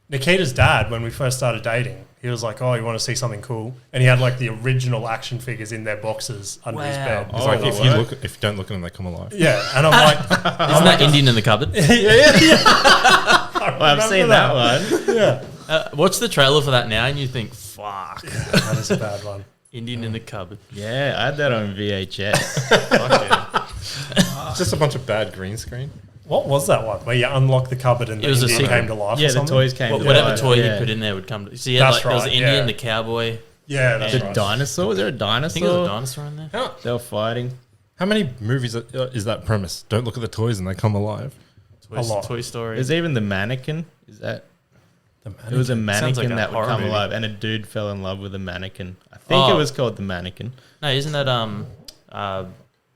Nikita's dad, when we first started dating, he was like, oh, you want to see something cool? And he had like the original action figures in their boxes under his Wow. bed. He's Oh, like, that if you work? don't look at them, they come alive. Yeah, and I'm like, Isn't that Indian in the cupboard? Well, I've seen that one. Yeah, Watch the trailer for that now and you think, fuck. that is a bad one. Indian in the cupboard. Yeah, I had that on VHS. Fuck yeah. It's just a bunch of bad green screen. What was that one where you unlock the cupboard and It was a the Indian secret. came to life? Yeah, or the something? toys came Well, to Whatever life. toy Yeah. he put in there would come to. So yeah, That's like, there was the right, Indian, yeah. the cowboy. Yeah, that's The right. dinosaur? Was there a dinosaur? I think there was a dinosaur in there. They were fighting. How many movies is that premise? Don't look at the toys and they come alive. Toy, A lot. Toy Story. There's even the mannequin. Is that? The It was a Sounds mannequin like a that would horror come movie. alive, and a dude fell in love with a mannequin. I think it Oh. was called the mannequin. No, isn't that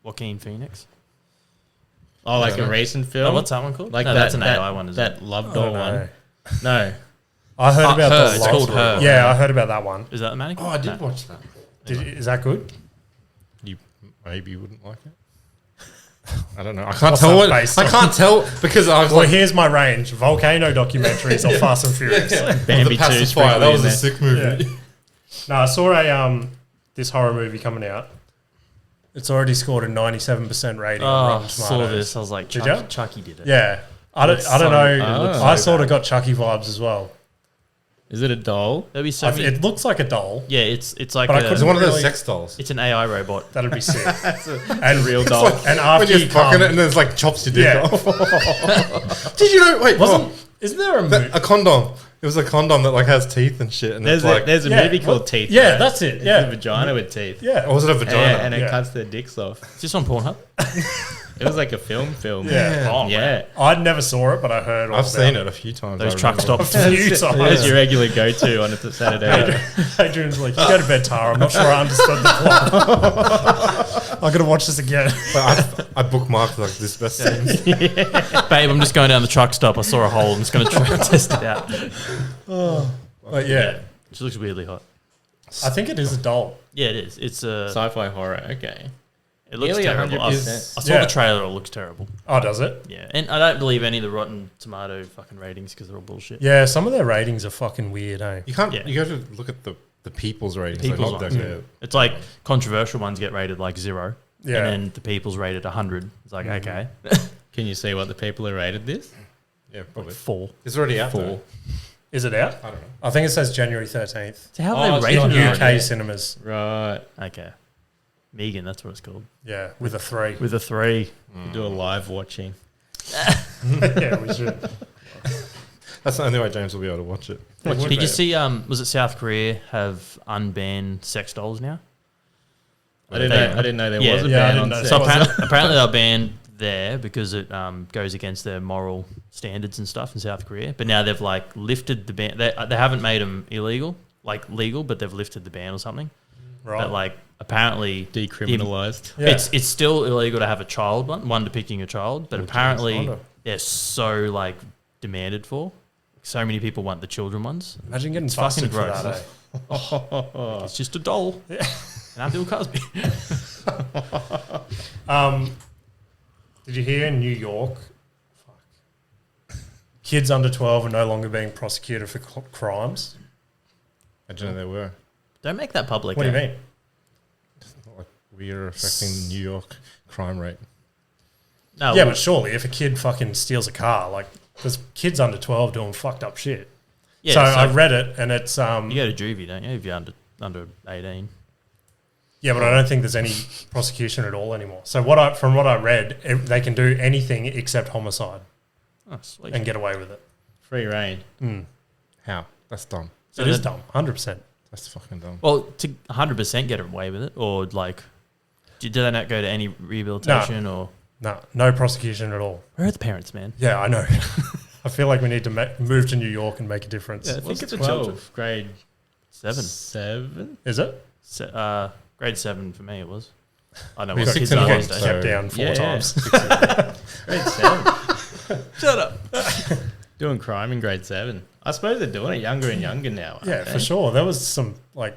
Joaquin Phoenix? Oh, like don't a know. recent film. Oh, what's that one called? Like No, that, that's an that, AI one, isn't that it? love I doll don't know. one. No, I heard about Her. the It's called Her. Yeah, I heard about that one. Is that the mannequin? Oh, I did No. watch that. Is that good? You maybe you wouldn't like it. I don't know. I can't What's tell that what based I on? can't tell because I was Well, like here's my range: Volcano documentaries or Fast and Furious. Bambi the 2 pacifier. That was a sprinkled sick movie. Yeah. No, I saw a this horror movie coming out. It's already scored a 97% rating. on Oh, Rotten I saw Tomatoes. this. I was like, Did Chucky, ya? Chucky did it. Yeah, I don't so- know. it looks I so sort of bad. got Chucky vibes as well. Is it a doll? There'll be so many. It looks like a doll. Yeah, it's like But I a, couldn't It's one of those Really? sex dolls. it's an AI robot. That'd be sick. And Real doll. And When after you're you fucking come, it and then it's like chops your dick Yeah. off. Did you know? Wait, isn't there a movie? a condom? It was a condom that like has teeth and shit. And There's it's like, there's a Yeah, movie called what? Teeth. Yeah, right? that's it. It's Yeah. a vagina with teeth. Yeah. or was it a vagina? And it Yeah. cuts their dicks off. Is this on Pornhub? It was like a film. Yeah. Oh, Yeah. I'd never saw it, but I heard all I've about seen it a few times. Those I truck remember. stops. A few That's times. your regular go-to on a Saturday. Adrian's like, you go to bed, Tara. I'm not sure I understood the plot. I'm gonna watch this again. But I bookmarked like this best scenes. Babe, I'm just going down the truck stop. I saw a hole. I'm just going to try and test it out. But yeah, She looks weirdly hot. I think it is a doll. Yeah, it is. It's Sci-fi horror. Okay. it looks nearly terrible. I 100%. saw Yeah. the trailer. It looks terrible. Oh, does it? Yeah, and I don't believe any of the Rotten Tomato fucking ratings because they're all bullshit. Yeah, some of their ratings are fucking weird, eh? You can't. Yeah. You got to look at the people's ratings. People's like, ones, not yeah. the- It's like controversial ones get rated like 0, Yeah. and then the people's rated 100. It's like okay, Can you see what the people who rated this? yeah, probably. 4. It's already out there. 4. Is it out? I don't know. I think it says January 13th. So how Oh, have it's they In rated not it? UK yeah. cinemas. Right. Okay. Megan, that's what it's called. Yeah, with a 3. With a 3. We do a live watching. Yeah, we should. That's the only way James will be able to watch it. Did you see, was it South Korea have unbanned sex dolls now? I didn't know there Yeah. was a Yeah, I ban didn't on know sex. So Was apparently they're banned there because it goes against their moral standards and stuff in South Korea. But now they've like lifted the ban. They haven't made them illegal, like legal, but they've lifted the ban or something. Right. But like apparently Decriminalised. Yeah. it's still illegal to have a child one depicting a child, but apparently wonder. they're so like demanded for. So many people want the children ones. Imagine getting It's fucking busted for gross. that, eh? It's just a doll. Yeah. And I'm Bill Cosby. Did you hear in New York? Kids under 12 are no longer being prosecuted for crimes. I didn't know there were. Don't make that public. What do you eh? mean? Like, we are affecting New York crime rate. No, Yeah, well, but surely if a kid fucking steals a car, like there's kids under 12 doing fucked up shit. yeah, so I read it and it's you go to juvie, don't you? If you're under 18. yeah, but I don't think there's any prosecution at all anymore. So from what I read, they can do anything except homicide Oh, sweet. and get away with it. Free reign. How? That's dumb. So It is that- dumb, 100%. That's fucking dumb. Well, to 100% get away with it, or like, do they not go to any rehabilitation or? No prosecution at all. Where are the parents, man? Yeah, I know. I feel like we need to move to New York and make a difference. Yeah, I think What's it's a 12? children. Grade 7. 7? Is it? Grade 7 for me it was. I know We're what 6 kids and are one, these Kept days. so- down 4 Yeah. times. Grade 7. Shut up. Doing crime in grade 7. I suppose they're doing it younger and younger now. aren't Yeah, they? for sure. There was some like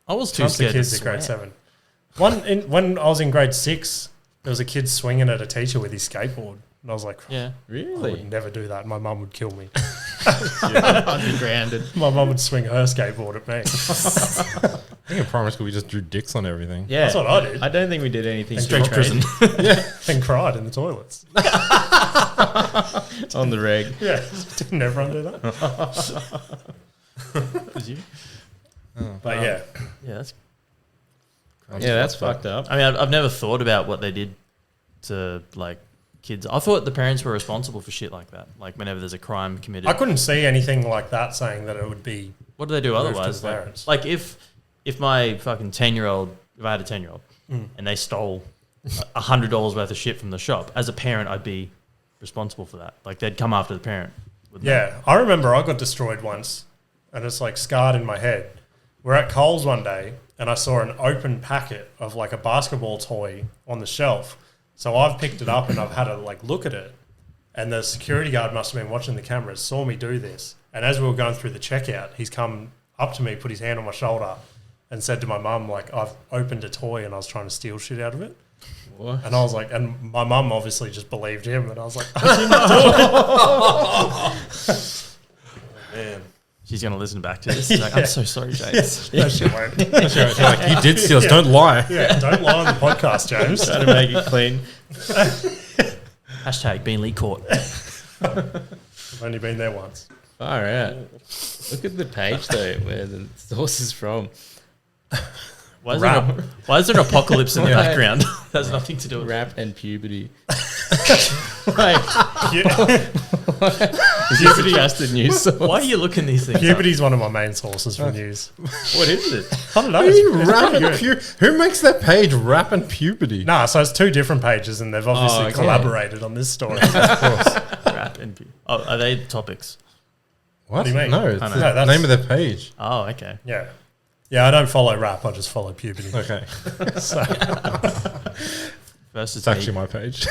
I was too tons of scared to kids at grade swear. 7. When I was in grade 6, there was a kid swinging at a teacher with his skateboard. And I was like, Yeah. I Really? would never do that. My mum would kill me. I'd be grounded. My mum would swing her skateboard at me. I think in primary school we just drew dicks on everything. Yeah. That's what I did. I don't think we did anything Straight to crazy. And cried in the toilets. On the reg. Yeah. Didn't everyone do that? Was you? But yeah. Yeah, that's. Yeah, that's fucked up. I mean, I've never thought about what they did to like kids. I thought the parents were responsible for shit like that. Like whenever there's a crime committed. I couldn't see anything like that saying that it would be. What do they do Moved to otherwise? the parents. Like if my fucking 10-year-old, if I had a 10-year-old and they stole $100 worth of shit from the shop, as a parent, I'd be responsible for that. Like they'd come after the parent. wouldn't they? Yeah. I remember I got destroyed once and it's like scarred in my head. We're at Coles one day and I saw an open packet of like a basketball toy on the shelf. So I've picked it up and I've had to like look at it. And the security guard must have been watching the cameras, saw me do this. And as we were going through the checkout, he's come up to me, put his hand on my shoulder and said to my mum, like, I've opened a toy and I was trying to steal shit out of it. What? And I was like, and my mum obviously just believed him. And I was like, man. She's going to listen back to this. She's like, I'm so sorry, James. No, she won't. You're like, you did steal us, don't lie. Yeah, don't lie on the podcast, James. Trying to make it clean. Hashtag being Lee caught. I've only been there once. Far out. Look at the page though, where the source is from. Why is there an apocalypse in the background? That has nothing to do with Rap and puberty. Like, Yeah. is this a trusted news source? Why are you looking these things up? Puberty's one of my main sources for news. What is it? I don't know. Rap and who makes that page rap and puberty? Nah, so it's 2 different pages and they've obviously okay. collaborated on this story. Rap and Oh, are they topics? What? do you mean? No, it's I know. the No, that's- name of the page. Oh, okay. Yeah. Yeah, I don't follow rap, I just follow puberty. Okay. So, First It's actually my page.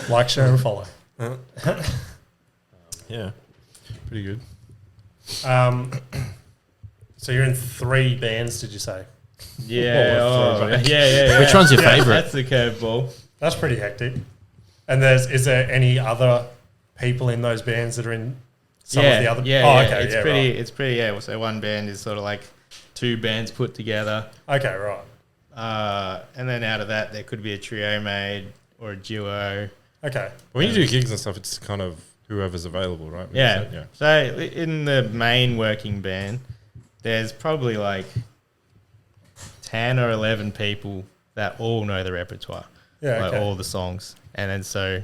like, share, and follow. Yeah. Pretty good. So you're in 3 bands, did you say? Yeah, Oh, yeah. Which one's your favourite? That's the curveball. That's pretty hectic. And is there any other people in those bands that are in some of the other? It's yeah, pretty. right. It's pretty. Yeah. So one band is sort of like 2 bands put together, Okay, right. and then out of that there could be a trio made or a duo. Okay. When you do gigs and stuff, it's kind of whoever's available, right? Yeah. So in the main working band, there's probably like 10 or 11 people that all know the repertoire. Yeah, like okay. all the songs. And then so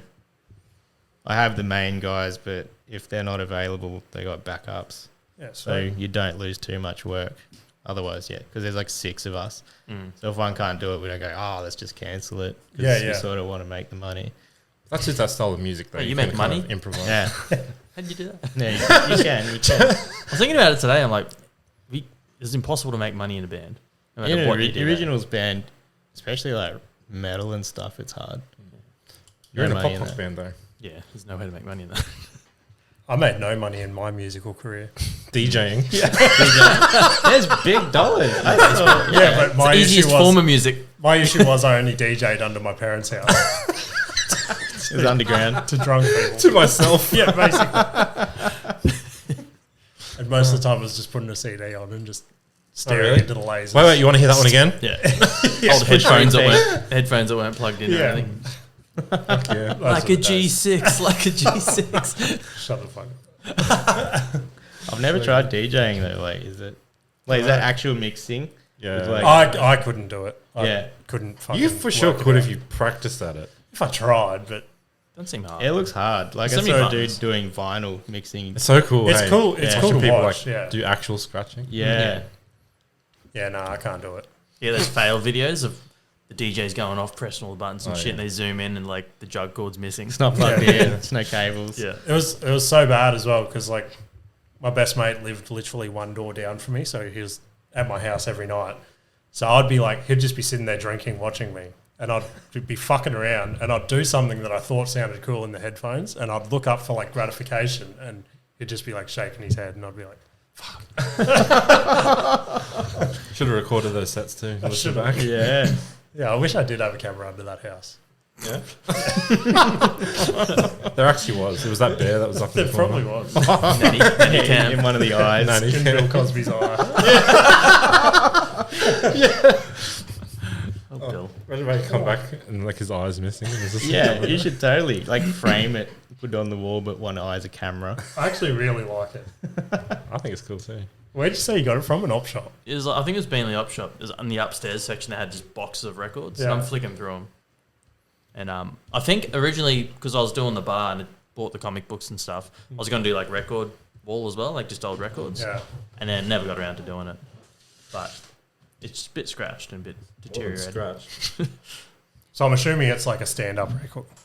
I have the main guys, but if they're not available, they got backups. Yeah, So you don't lose too much work. Otherwise, yeah, because there's like 6 of us. So if one can't do it, we don't go, let's just cancel it. 'Cause we sort of want to make the money. That's just that style of music, though. Wait, you make can kind money? of improvise. Yeah. How'd you do that? Yeah, you can. I was thinking about it today. I'm like, it's impossible to make money in a band. No matter In what an you do. originals band, especially like metal and stuff, it's hard. You're in a No money pop in punk that. band, though. Yeah, there's no way to make money in that. I made no money in my musical career. DJing. There's big dollars. Yeah, but my It's the easiest form of music. my issue was I only DJ'd under my parents' house It was underground. to drunk people. To myself. Yeah, basically. And most of the time I was just putting a CD on and just staring really? into the lasers. Wait, you want to hear that one again? Yeah. Old headphones that weren't plugged in or Yeah. anything. Yeah. Like a G6, like a G6. Shut the fuck up. I've never tried DJing though. Like, is that actual mixing? Yeah. With, like- I couldn't do it. I Yeah. couldn't fucking You for sure work it could out. if you practiced at it. If I tried, but Don't seem hard. It looks hard. Like I So many saw a dude buttons. doing vinyl mixing. It's so cool. it's hey. cool. It's Yeah. cool Watching to people watch. like Yeah. do actual scratching. Yeah. Yeah, no, I can't do it. Yeah, there's fail videos of the DJs going off, pressing all the buttons and Oh, shit, yeah. and they zoom in and like the jug cord's missing. It's not plugged Yeah. in. It's no cables. Yeah. It was so bad as well because like my best mate lived literally one door down from me, so he was at my house every night. So I'd be like, he'd just be sitting there drinking, watching me, and I'd be fucking around, and I'd do something that I thought sounded cool in the headphones, and I'd look up for like gratification, and he'd just be like shaking his head, and I'd be like, Should have recorded those sets too. I Listen should've. back. Yeah. yeah, I wish I did have a camera under that house. Yeah. There actually was. It was that bear that was up in There the corner. probably was. Nanny in cam. one of the eyes. Nanny In cam. Bill Cosby's eye. Oh, Bill. Imagine if I come back and like his eyes missing. And there's just Yeah, you should totally like frame it, put it on the wall, but one eye's a camera. I actually really like it. I think it's cool too. Where'd you say you got it from? An op shop? It was, I think it was Beenley Op Shop. It was in the upstairs section. They had just boxes of records. And Yeah. I'm flicking through them. And I think originally, because I was doing the bar and it bought the comic books and stuff, I was going to do like record wall as well, like just old records. Yeah. And then never got around to doing it. But it's a bit scratched and a bit deteriorated. Scratch. So I'm assuming it's like a stand-up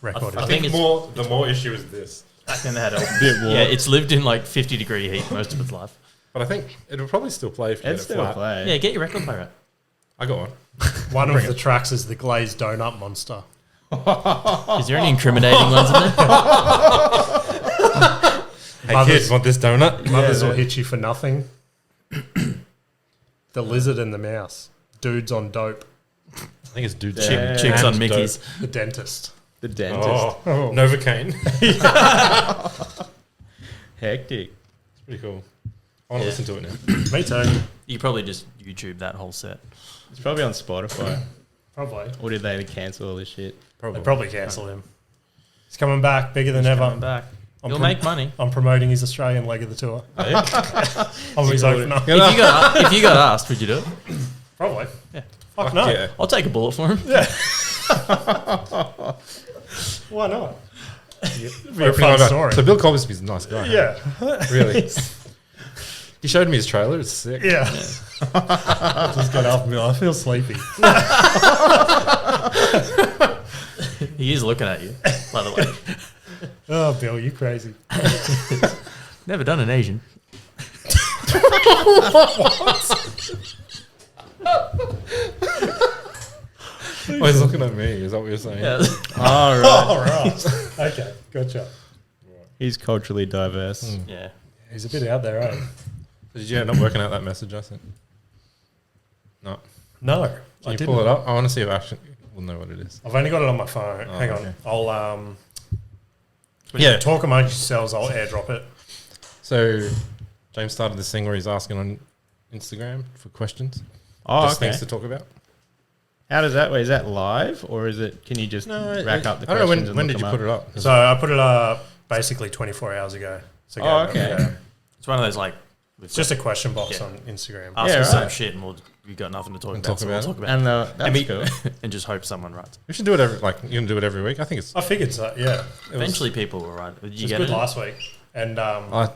record. I I think think it's- the more issue is this. Back then they had a Bit warm. yeah, it's lived in like 50-degree heat most of its life. But I think it'll probably still play if you It's get it still flat. play. Yeah, get your record player out. I got one. One of the tracks is the glazed donut monster. Is there any incriminating ones in there? Hey Mothers- kids, want this donut? Mothers will hit you for nothing. The lizard and the mouse. Dudes on dope. I think it's dude Yeah. Chicks on and Mickey's. The dentist. The dentist. Oh, Novocaine. Hectic. It's pretty cool. I want to Yeah. listen to it now. Me too. You probably just YouTube that whole set. It's probably on Spotify. Probably. Or did they cancel all this shit? They probably cancelled him. He's coming back bigger than ever. Coming back. I'm You'll prom- make money. I'm promoting his Australian leg of the tour. I'm his opener. If you got asked, would you do it? Probably. Yeah. Fuck no. Yeah. I'll take a bullet for him. Why not? Be a Opening fun my back. story. So Bill Cosby's a nice guy. huh? Yeah. Really. He showed me his trailer. It's sick. Yeah. Just got up and be like, I feel sleepy. He is looking at you, by the way. Oh, Bill, you crazy. Never done an Asian. Oh, he's looking at me. Is that what you're saying? Yeah. All right. All right. Okay, gotcha. He's culturally diverse. Mm. Yeah. He's a bit out there, eh? Did you end up working out that message I sent? No. No, Can I you didn't. pull it up? I want to see if Action will know what it is. I've only got it on my phone. Oh, Hang on. okay. I'll Yeah. talk amongst yourselves. I'll airdrop it. So James started this thing where he's asking on Instagram for questions. Oh, Just okay. things to talk about. How does that work? Is that live or is it? Can you just rack up the I don't know questions? when did you put it up? So I put it up basically 24 hours ago. So Oh, okay. yeah. It's one of those like It's just a question box Yeah. on Instagram. ask Yeah, us some right. shit and we got nothing to talk And about. talk So about we'll it. talk about And it. that's And, cool. and just hope someone writes. We should do it you're gonna do it every week. I think it's. I figured so. Yeah. It Eventually, people will write. Did was, you it get was good it? last week, and I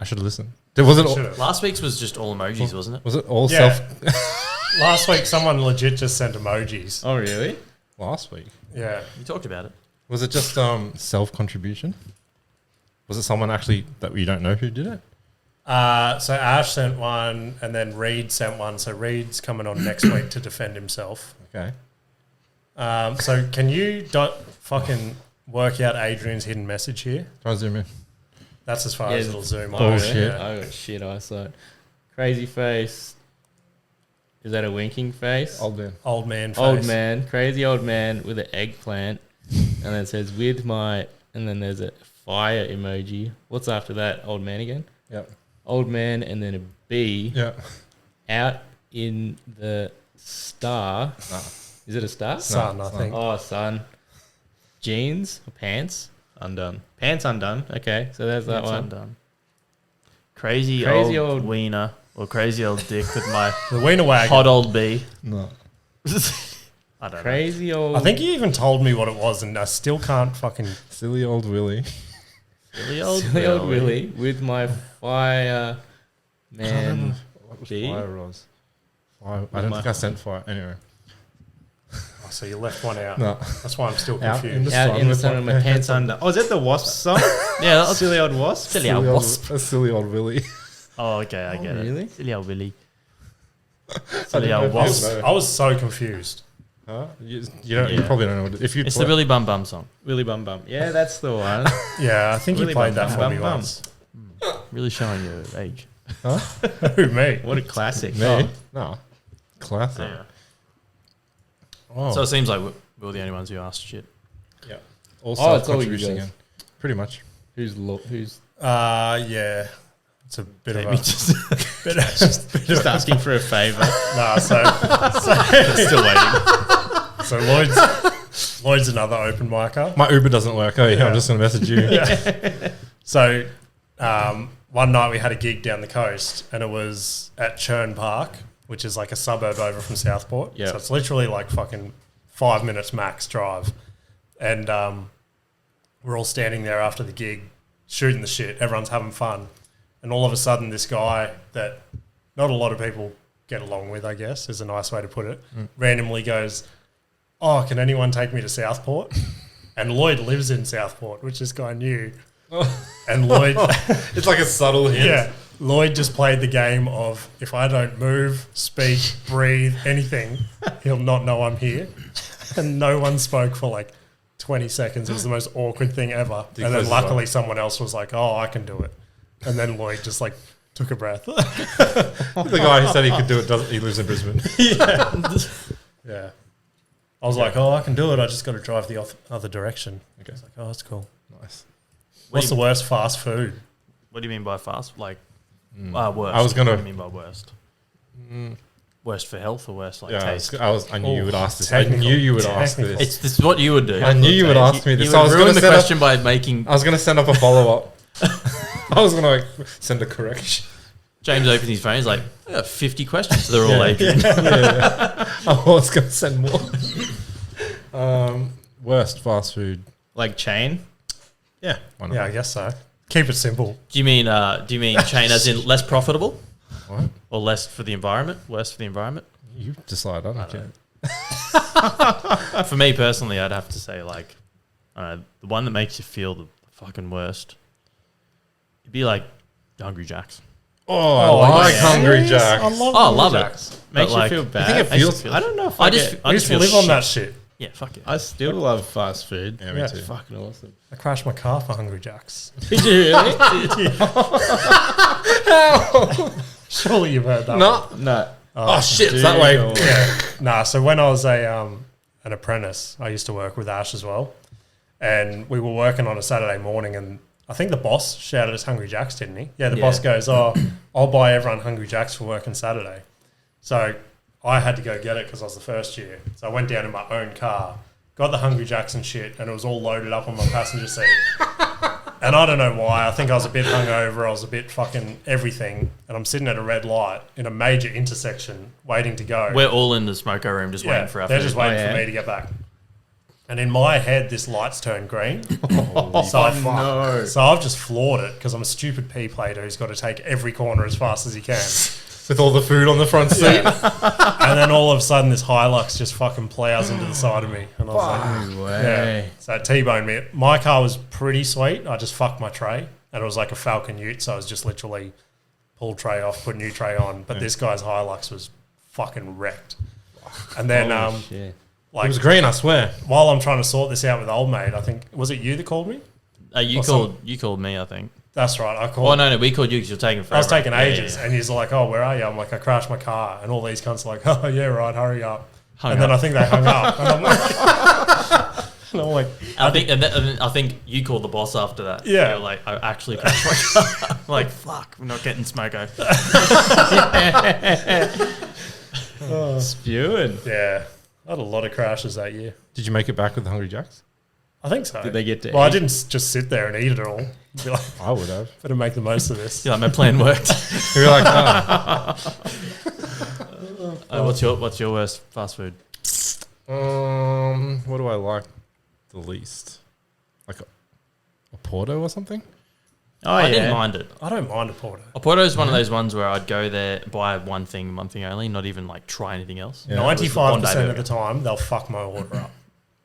should have listened. Was it? should've. Last week's was just all emojis, wasn't it? Was it all Yeah. self? last week someone legit just sent emojis. Oh, really? Last week Yeah. You talked about it. was it just self contribution? Was it someone actually that we don't know who did it? So Ash sent one, and then Reed sent one. So Reed's coming on next week to defend himself. Okay. So can you fucking work out Adrian's hidden message here? Try and zoom in. That's as far as it'll zoom. Bullshit. Yeah. I got shit eyesight. Crazy face. Is that a winking face? Old man. Old man face. Old man. Crazy old man with an eggplant. And then it says, with my... And then there's a fire emoji. What's after that? Old man again? Yep. Old man and then a bee. Yeah. Out in the star. Nah. Is it a star? Sun, I Sun. think. Oh, sun. Jeans or pants? Undone. Pants undone. Okay, so there's that It's one. undone. Crazy Crazy old old- wiener or crazy old dick with my The wiener wagon. hot old bee. No. I don't know. Crazy old... I think you even told me what it was, and I still can't fucking. Silly old Willie. Silly old, silly old Willy. Willy with my fire man. What was Bee? fire was? Fire. I don't think I sent fire. Anyway. Oh, so you left one out. No. That's why I'm still Out confused. in the Out sun in the with sun my with my pants undone. Oh, is that the Wasp song? Yeah, that was Silly old Wasp? silly old wasp. A silly old Willie. Oh, okay, I Oh, get really? it. Silly old Willy. I Silly didn't old know if wasp. you know. I was so confused. Huh? You don't. You Yeah. probably don't know what it is. If you It's the Willy Bum Bum song. Willy Bum Bum. Yeah, that's the one. Yeah, I think Really you played bum, that for bum, me bum. once. Really showing your age. Who, me? What a classic. me. Oh, No. Classic. Yeah. Oh. So it seems like we're the only ones who asked shit. yeah. All Oh, it's all you self-contribution guys. again. Pretty much. who's Yeah. It's a bit of Jamie a. just just asking for a favour? Nah, still waiting. so Lloyd's another open micer. My Uber doesn't work. Oh, yeah. I'm just going to message you. So one night we had a gig down the coast, and it was at Churn Park, which is like a suburb over from Southport. Yep. So it's literally like fucking 5 minutes max drive. And we're all standing there after the gig, shooting the shit. Everyone's having fun. And all of a sudden, this guy that not a lot of people get along with, I guess, is a nice way to put it, randomly goes, "Oh, can anyone take me to Southport?" And Lloyd lives in Southport, which this guy knew. And Lloyd, It's like a subtle hint. yeah, Lloyd just played the game of, if I don't move, speak, breathe, anything, he'll not know I'm here. And no one spoke for like 20 seconds. It was the most awkward thing ever. Did he And then close his luckily eyes? someone else was like, "Oh, I can do it." And then Lloyd just like took a breath. The guy who said he could do it, he lives in Brisbane. Yeah. I was like, "Oh, I can do it. I just got to drive the other direction." Okay. I was like, "Oh, that's cool." Nice. What's the worst fast food? What do you mean by fast? Like, worst. I was gonna- What do you mean by worst? Worst for health or worst like Yeah, taste? I knew you would ask this. technical. I knew you would ask Technical. this. This is what you would do. I knew you would ask me You this. would So I was ruin going the to send question by making I was going to send up a follow up. I was going to like send a correction. James open his phone. He's like, "I got 50 questions. They're all Adrian." I was going to send more. Worst fast food. Like chain? Yeah. Why not? Yeah, I guess so. Keep it simple. Do you mean chain as in less profitable What? or less for the environment? Worse for the environment? You decide. I don't care. For me personally, I'd have to say like the one that makes you feel the fucking worst. It'd be like Hungry Jack's. Oh, I like yeah. Hungry Jack. I love Oh, I love Hungry it. Jacks. Makes like, you feel I bad. think it Makes you feels. feel- I don't know if I I just get, I used to feel live on shit. that shit. Yeah, fuck it. I still love fast food. Yeah, me Yeah. too. It's fucking awesome. I crashed my car for Hungry Jacks. Did you really? Surely you've heard that. No. No. Oh, shit. It's that way. Dude, Yeah. Nah, so when I was an apprentice, I used to work with Ash as well. And we were working on a Saturday morning, and I think the boss shouted us Hungry Jacks, didn't he? Yeah, the boss goes, "Oh, I'll buy everyone Hungry Jacks for working Saturday." So I had to go get it because I was the first year. So I went down in my own car, got the Hungry Jacks and shit, and it was all loaded up on my passenger seat. And I don't know why. I think I was a bit hungover. I was a bit fucking everything. And I'm sitting at a red light in a major intersection waiting to go. We're all in the smoko room just waiting for our they're food. just waiting for me to get back. And in my head, this light's turned green. So I've just floored it because I'm a stupid P-plater who's got to take every corner as fast as he can. With all the food on the front seat. And then all of a sudden, this Hilux just fucking plows into the side of me. And I was like, No way. So it T-boned me. My car was pretty sweet. I just fucked my tray. And it was like a Falcon Ute, so I was just literally pull tray off, put new tray on. But this guy's Hilux was fucking wrecked. And then, Shit. It was green, I swear. while I'm trying to sort this out with old mate, I think, was it you that called me? You called me, I think. That's right. I called. Oh no, we called you because you're taking forever. I was taking Yeah, ages, yeah. and he's like, "Oh, where are you?" I'm like, "I crashed my car," and all these cunts are like, "Oh yeah, right, hurry up." Hung Then up. I think they hung up, and I'm like, and I'm like, I think you called the boss after that. Yeah. You're like, I actually crashed my car. I'm like, fuck, we're not getting smoko. Spewing. yeah, I had a lot of crashes that year. Did you make it back with the Hungry Jacks? I think so. Did they get to Well, I eat? didn't just sit there and eat it all. Be like, I would have. better make the most of this. You're like, my plan worked. You're like, oh. What's your worst fast food? What do I like the least? Like a Porto or something? Oh, I yeah. didn't mind it. I don't mind a porter. A Porto is one of those ones where I'd go there, buy one thing only, not even like try anything else. Yeah. 95% of the time, they'll fuck my order up.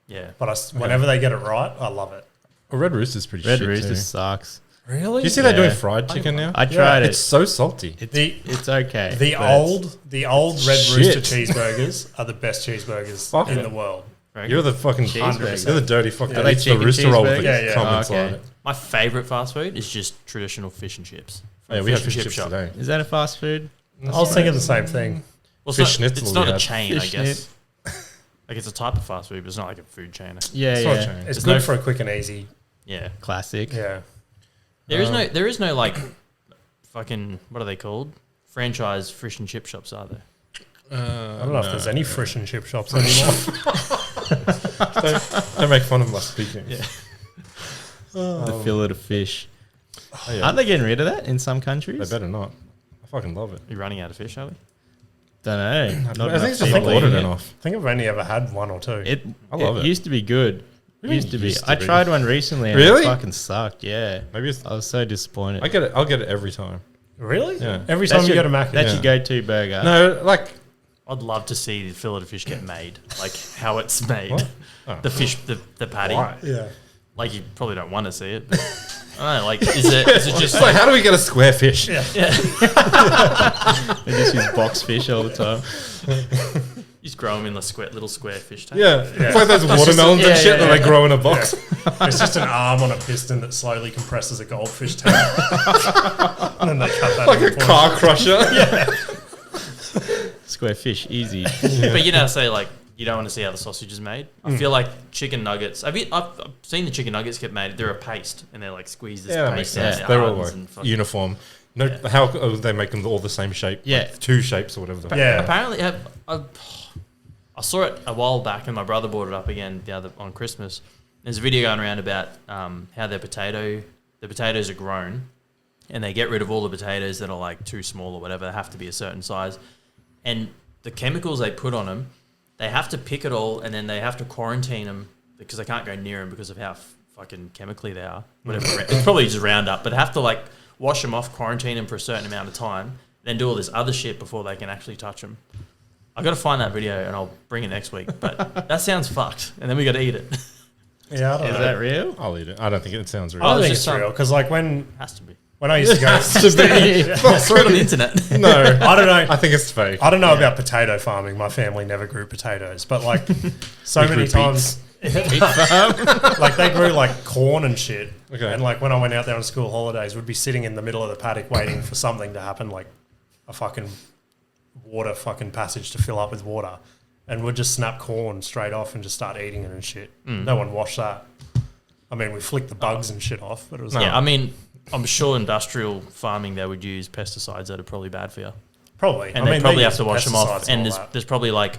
Yeah. But whenever they get it right, I love it. A Red Rooster's pretty Red shit Rooster too. sucks. Really? Do you see they're doing Yeah. fried chicken now? I tried It's it. so salty. It's okay. The but old Red Shit. Rooster cheeseburgers are the best cheeseburgers Fuck in it. the world. You're the fucking Cheeseburger. You're the dirty fuck Yeah. that Are they eats the chicken rooster roll with cheeseburgers? the Yeah, yeah. comments Oh, okay. on it. My favorite fast food is just traditional fish and chips. Oh, yeah, we had fish and chips today. Is that a fast food? I was thinking the same thing. Well, Fish it's schnitzel not we a had. chain, I Fish guess. Like it's a type of fast food, but it's not like a food chain. Yeah, It's not yeah. chain. It's There's good no- for a quick and easy. Yeah. Classic. Yeah. There is no like fucking what are they called? Franchise fish and chip shops, are there? I don't know if there's any fish and chip shops anymore. Don't make fun of my speaking. Yeah. The fillet of fish. Oh, yeah. Aren't they getting rid of that in some They countries? better not. I fucking love it. You're running out of fish, are we? Don't know. Not I think it's just enough like people ordered eating it. enough. I think I've only ever had one or two. I love it. Used to be good. do you Used mean to be. used to I be? tried one recently and Really? it fucking sucked. Yeah. Maybe it's, I was so disappointed. I get it. I'll get it every time. Really? Yeah. Every time you go to Macca's. That's Yeah. your go-to burger. No, like I'd love to see the fillet of fish get made, like how it's made. What? Oh. The fish, the patty. why? Yeah. Like you probably don't want to see it. But I don't know. Like is it just It's like, how do we get a square fish? Yeah. They just use box fish all the time. you just grow them in the little square fish tank? Yeah. It's like those watermelons yeah, and shit yeah, that they yeah. grow in a box. It's just an arm on a piston that slowly compresses a goldfish tank. And then they cut that Like a into car crusher. Square fish, easy. But you know, say like you don't want to see how the sausage is made. I feel like chicken nuggets. I've seen the chicken nuggets get made. They're a paste, and they're like squeeze this Yeah, that makes paste out. sense. It They're all hardens like and fucking- uniform. No, how they make them all the same shape? Yeah. Like 2 shapes or whatever. Yeah. Apparently, I saw it a while back, and my brother brought it up again on Christmas. There's a video going around about how the potatoes are grown, and they get rid of all the potatoes that are like too small or whatever. They have to be a certain size, and the chemicals they put on them, they have to pick it all, and then they have to quarantine them because they can't go near them because of how fucking chemically they are. Whatever, it's probably just Roundup, but have to like wash them off, quarantine them for a certain amount of time, then do all this other shit before they can actually touch them. I got to find that video and I'll bring it next week. But that sounds fucked, and then we got to eat it. Yeah, I don't Is know. that real? I'll eat it. I don't think it sounds real. I don't it's think just it's real because like Has to be. when I used to go, I saw it on the internet. No, I don't know. I think it's fake. I don't know about potato farming. My family never grew potatoes, but like so We many grew times, like they grew like corn and shit. Okay. And like when I went out there on school holidays, we'd be sitting in the middle of the paddock waiting for something to happen, like a fucking water fucking passage to fill up with water, and we'd just snap corn straight off and just start eating it and shit. No one washed that. I mean, we flicked the bugs and shit off, but it was Yeah, I mean, I'm sure industrial farming they would use pesticides that are probably bad for you, probably. and I they mean, probably they have use to wash them off. pesticides And all that. there's probably like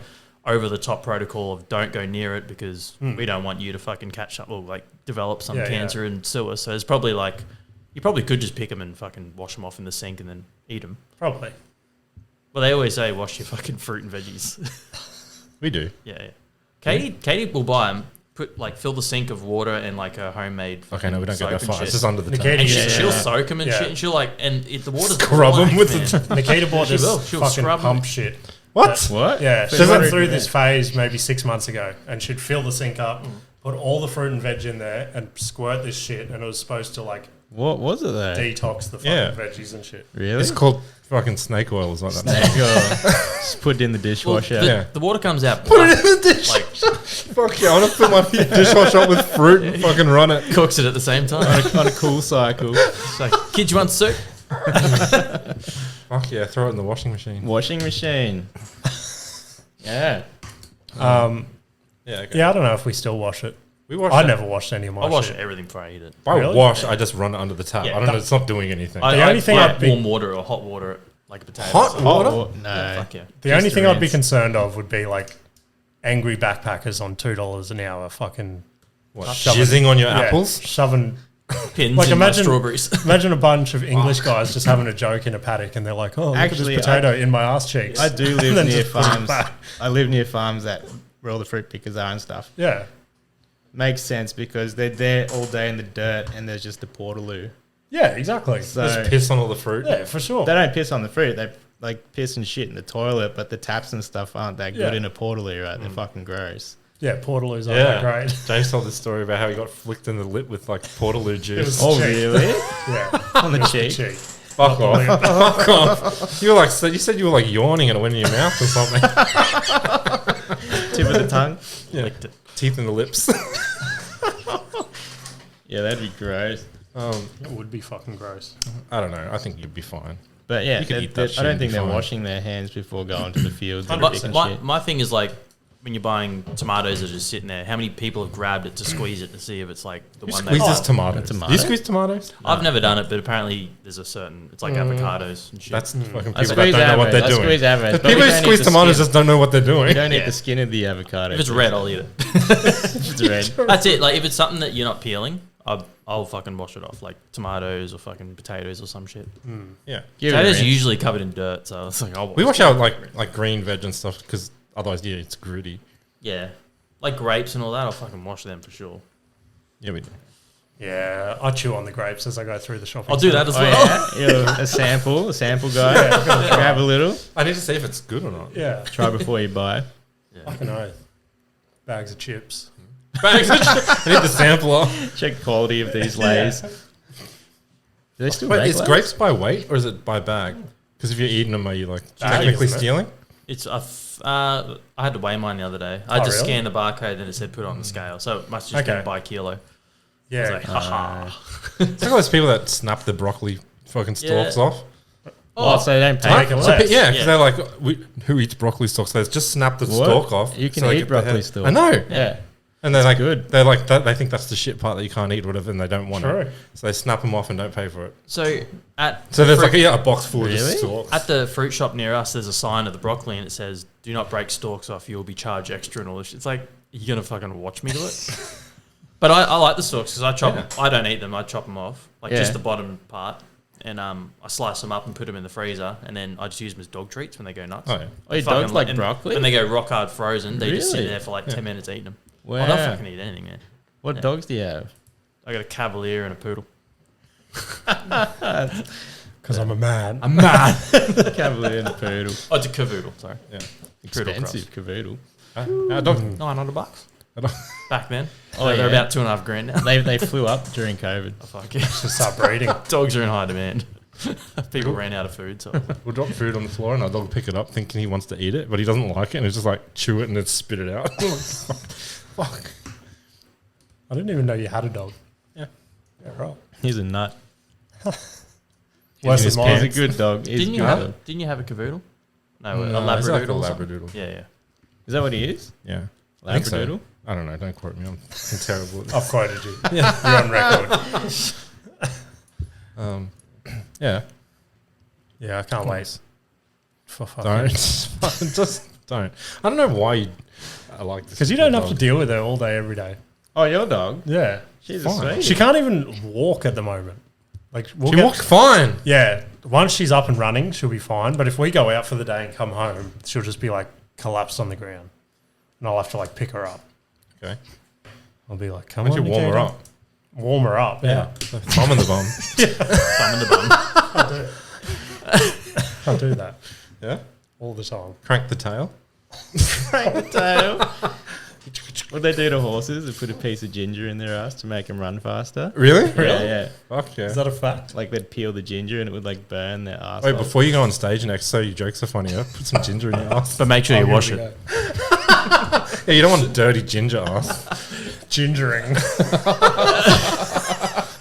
over the top protocol of don't go near it because we don't want you to fucking catch up or like develop some cancer and sewer. So it's probably like you probably could just pick them and fucking wash them off in the sink and then eat them. Probably. Well, they always say wash your fucking fruit and veggies. We do. Yeah. Katie will buy them. Fill the sink of water and like a homemade. Okay, no, we don't go soap that and far. shit. It's just under the Nikita- tank. And she'll soak them and shit. And she'll the water's Scrub 'em black, with man. the Nikita bought She this will. She'll fucking scrub pump them. shit. What? What? Yeah, she Does went it- through this phase maybe 6 months ago, and she'd fill the sink up, put all the fruit and veg in there, and squirt this shit, and it was supposed to like What was it though? detox the fucking Yeah. veggies and shit. Really? It's called fucking snake oil or something. Just put it in the Well, dishwasher. the water comes out Put black, it in the dish. like Fuck yeah, I want to fill my dishwasher up with fruit and fucking run it. cooks it at the same time. On a cool cycle. It's like, kids, you want soup? Fuck yeah, throw it in the washing machine. Washing machine. Yeah. Um, Yeah, okay. yeah, I don't know if we still wash it. We wash I it. never washed any of my I wash shit. everything before I eat it. If I Really? wash, I just run it under the tap. Yeah, I don't know. It's not doing anything. I, The only thing like I'd be- warm water or hot water, like a potato. Hot or water? something. No. Yeah, fuck yeah. The only Just thing the I'd be rinse. concerned of would be like angry backpackers on $2 an hour fucking What, shoving- jizzing on your yeah, apples? shoving. Pins Like, in my imagine- strawberries. Imagine a bunch of English guys just having a joke in a paddock, and they're like, "Oh, look Actually, at this potato in my ass cheeks." I do And live then near just put it farms. back. I live near farms that where all the fruit pickers are and stuff. Yeah, Makes sense because they're there all day in the dirt and there's just a portaloo. yeah, exactly. So Just piss on all the fruit. Yeah, for sure. they don't piss on the fruit. They like piss and shit in the toilet, but the taps and stuff aren't that good Yeah. in a portaloo, right? They're fucking gross. Yeah, Portaloos aren't Yeah. that great. James told this story about how he got flicked in the lip with like portaloo juice. was- Oh, cheek. really? Yeah, On the just the cheek? cheek. Fuck off. Fuck off. You were like, you said you were like yawning and it went in your mouth or something. Tip of the tongue? Yeah. Licked it. Teeth in the lips. Yeah, that'd be gross. It would be fucking gross. I don't know. I think you'd be fine. But yeah, You could eat that I shit don't and think be they're fine. washing their hands before going to the fields and My, picking my, shit. my thing is like when you're buying tomatoes that are just sitting there, how many people have grabbed it to squeeze it to see if it's like the Who one squeezes they tomatoes? tomato? Do you squeeze tomatoes? I've never done it, but apparently there's a certain, it's like avocados and shit. That's fucking I people that squeeze don't know what average. they're I doing. squeeze average. The but we people who don't eat squeeze the tomatoes skin. just don't know what they're We doing. don't eat Yeah. the skin of the avocado. if it's red, I'll eat it. It's red. That's it. Like if it's something that you're not peeling, I'll fucking wash it off, like tomatoes or fucking potatoes or some shit. Yeah. Give it a Potatoes are rinse. usually covered in dirt, so it's like I'll wash We it. wash out like green veg and stuff because otherwise, yeah, it's gritty. Yeah, like grapes and all that. I'll fucking wash them for sure. Yeah, we do. Yeah, I chew on the grapes as I go through the shopping. I'll do that as Oh, well. yeah? You're a sample guy. Grab a little. I need to see if it's good or not. Yeah, Try before you buy. fucking oath. Bags of chips. I need the sampler. Check quality of these lays. Do they still Wait, make is lays? grapes by weight or is it by bag? Because if you're eating them, are you like Bag, technically isn't it? stealing? It's I had to weigh mine the other day. I had Oh, to really? scan the barcode and it said put it on the scale, so it must just Okay. been by kilo. I was Yeah, like, haha. It's like all those people that snap the broccoli fucking stalks Yeah. off. Oh, so they don't pay Take for it it. So, less. yeah, because Yeah. they're like, who eats broccoli stalks? They just snap the What? stalk off. You can so they eat get the broccoli head. stalk. I know. Yeah. And they're like, good. They're like, they think that's the shit part that you can't eat, whatever, and they don't want True. it. So they snap them off and don't pay for it. So at So there's fruit- like a box full of Really? just stalks. at the fruit shop near us, there's a sign of the broccoli and it says, "Do not break stalks off. You will be charged extra." And all this. Shit. It's like, you gonna fucking watch me do it? But I like the stalks because I chop. Yeah. I don't eat them. I chop them off, like Yeah. just the bottom part, and I slice them up and put them in the freezer, and then I just use them as dog treats when they go nuts. Oh, yeah. Oh, your Fucking dogs like and broccoli? When they go rock hard frozen, they just sit Really? there for like 10 minutes eating them. Wow. Oh, they'll fucking eat anything, man. What Yeah. dogs do you have? I got a Cavalier and a Poodle. because I'm a man. I'm mad. Cavalier and a poodle. Oh, it's a Cavoodle, sorry. Yeah. Poodle Expensive cavoodle. Our dog, $900 our dog- back then. Oh, They're yeah. about $2.5 now. They flew up during COVID. Oh, fuck yeah. Just start breeding. Dogs are in high demand. People ran out of food, so we'll drop food on the floor and our dog will pick it up thinking he wants to eat it, but he doesn't like it and he's just like chew it and then spit it out. Fuck. I didn't even know you had a dog. Yeah. Yeah, right. He's a nut. Worse his than He's mine. a good dog. He's didn't a you good have dog. didn't you have a Cavoodle? No, No, a he's Labradoodle. like a or something? Labradoodle. Yeah, yeah. Is that what he is? Yeah. I think so. Labradoodle? I don't know. Don't quote me. I'm terrible at this. I've quoted you. You're on record. Yeah. Yeah, I can't wait. For fucking Don't. Just don't. I don't know why I like this. Because you don't have to dog. deal with her all day, every day. Oh, your dog? Yeah. She's a Fine. sweetie. She can't even walk at the moment. Like we'll She get- walks fine. Yeah. Once she's up and running, she'll be fine. But if we go out for the day and come home, she'll just be like collapsed on the ground. And I'll have to like pick her up. Okay. I'll be like, come Why don't on, you warm her Nikita. up? Warm her up, yeah. Thumb in the bum. Thumb in the bum. I'll do that Yeah. all the time. Crank the tail. Crank the tail. What they do to horses is put a piece of ginger in their ass to make them run faster. Really? Yeah, yeah. Fuck yeah. Is that a fact? Like they'd peel the ginger and it would like burn their ass. Wait, off. before you go on stage next, so your jokes are funnier. Put some ginger in your ass. But make sure you Oh, wash here it. we go. Yeah, you don't want dirty ginger ass. Gingering.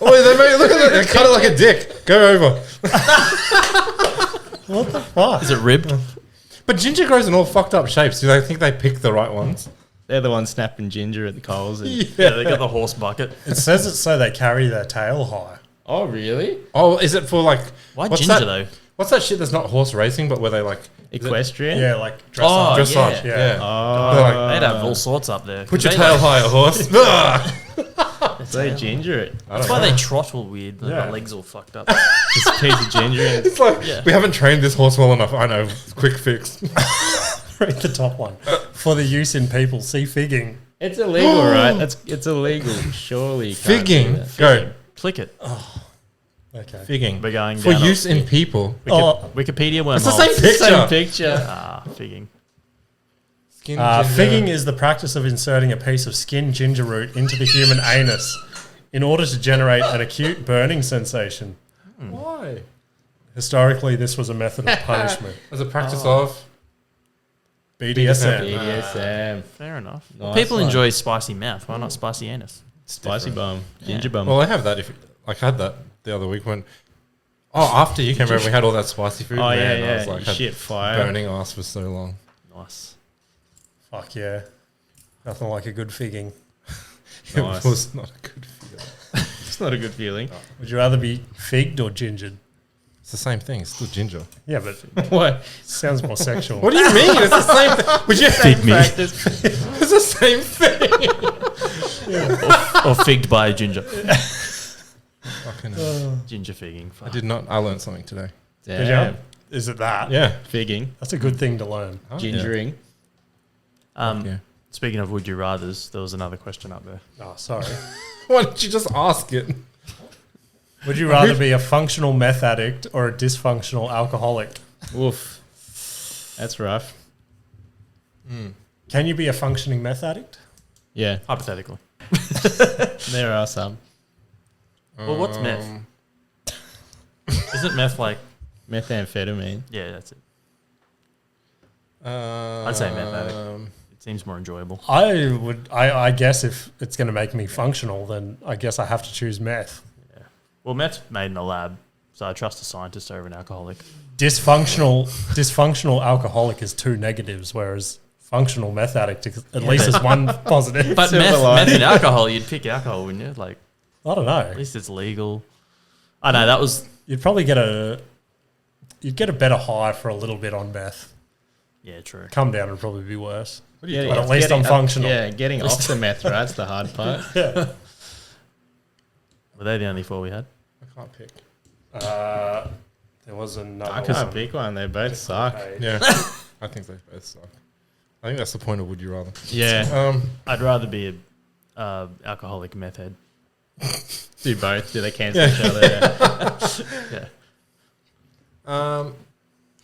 Oh, wait, look at that. They cut it like a dick. Go over. What the fuck? Is it ribbed? But ginger grows in all fucked up shapes. Do they think they pick the right ones? They're the ones snapping ginger at the coals. And Yeah, they got the horse bucket. It says it's so they carry their tail high. Oh, really? Oh, is it for like... Why what's ginger that? though? What's that shit that's not horse racing, but where they like... Equestrian? Yeah, like Oh, dressage. Dressage, yeah. yeah. Oh, They're like, They'd have all sorts up there. put your They tail like- higher, horse. Ugh. they ginger it. That's why they trot all weird. Yeah. The legs all fucked up. Just a piece of ginger and It's like, Yeah. we haven't trained this horse well enough. I know. Quick fix. Read the top one. For the use in people, see figging. it's illegal, right? It's illegal. Surely. You can't do Figging. that. Go. Click it. Okay. Figging. We're going For down use in people. Oh, Wikipedia wormhole. It's the same picture. Same picture. Ah, figging. Skin figging is the practice of inserting a piece of skin ginger root into the human anus in order to generate an acute burning sensation. Why? Historically, this was a method of punishment. As a practice of... BDSM. BDSM. Fair enough. Nice People one. enjoy spicy mouth. Why not spicy anus? Spicy bum. Ginger Yeah. bum. Well, I have that. If like, I had that the other week when... Oh, after you came over, we had all that spicy food. Oh, man, yeah, I yeah. was like, You had shit fire. burning ass for so long. Nice. Fuck yeah. Nothing like a good figging. Nice. It was not a good feeling. It's not a good feeling. Would you rather be figged or gingered? It's the same thing. It's still ginger. Yeah, but What? it sounds more sexual. What do you mean? It's the same thing. Would you Fig me. Practice. It's the same thing. Or figged by ginger. Fucking hell. Ginger figging. I Fuck. did not. I learned something today. Did Damn. you? Is it that? Yeah. Figging. That's a good thing to learn. Oh, Gingering. Yeah. Speaking of would you rathers, there was another question up there. Oh, sorry. Why didn't you just ask it? Would you rather be a functional meth addict or a dysfunctional alcoholic? Oof. That's rough. Can you be a functioning meth addict? Yeah. Hypothetically. There are some. Well, what's meth? Isn't meth like... Methamphetamine. Yeah, that's it. I'd say meth addict. It seems more enjoyable. I guess if it's going to make me functional, then I guess I have to choose meth. Well, meth's made in a lab, so I trust a scientist over an alcoholic. Dysfunctional alcoholic is two negatives, whereas functional meth addict at least is one positive. But meth and alcohol, you'd pick alcohol, wouldn't you? Like, I don't know. at least it's legal. I know, that was... You'd probably get a better high for a little bit on meth. Yeah, true. Come down would probably be worse. Yeah, But at least I'm functional. Yeah, getting off the meth, right? That's the hard part. Were they the only four we had? I can't pick. There was another I one. can't pick one. They both suck. Okay. Yeah. I think they both suck. I think that's the point of would you rather. Yeah. I'd rather be a alcoholic meth head. Do both. Do they cancel each other? Yeah. Yeah.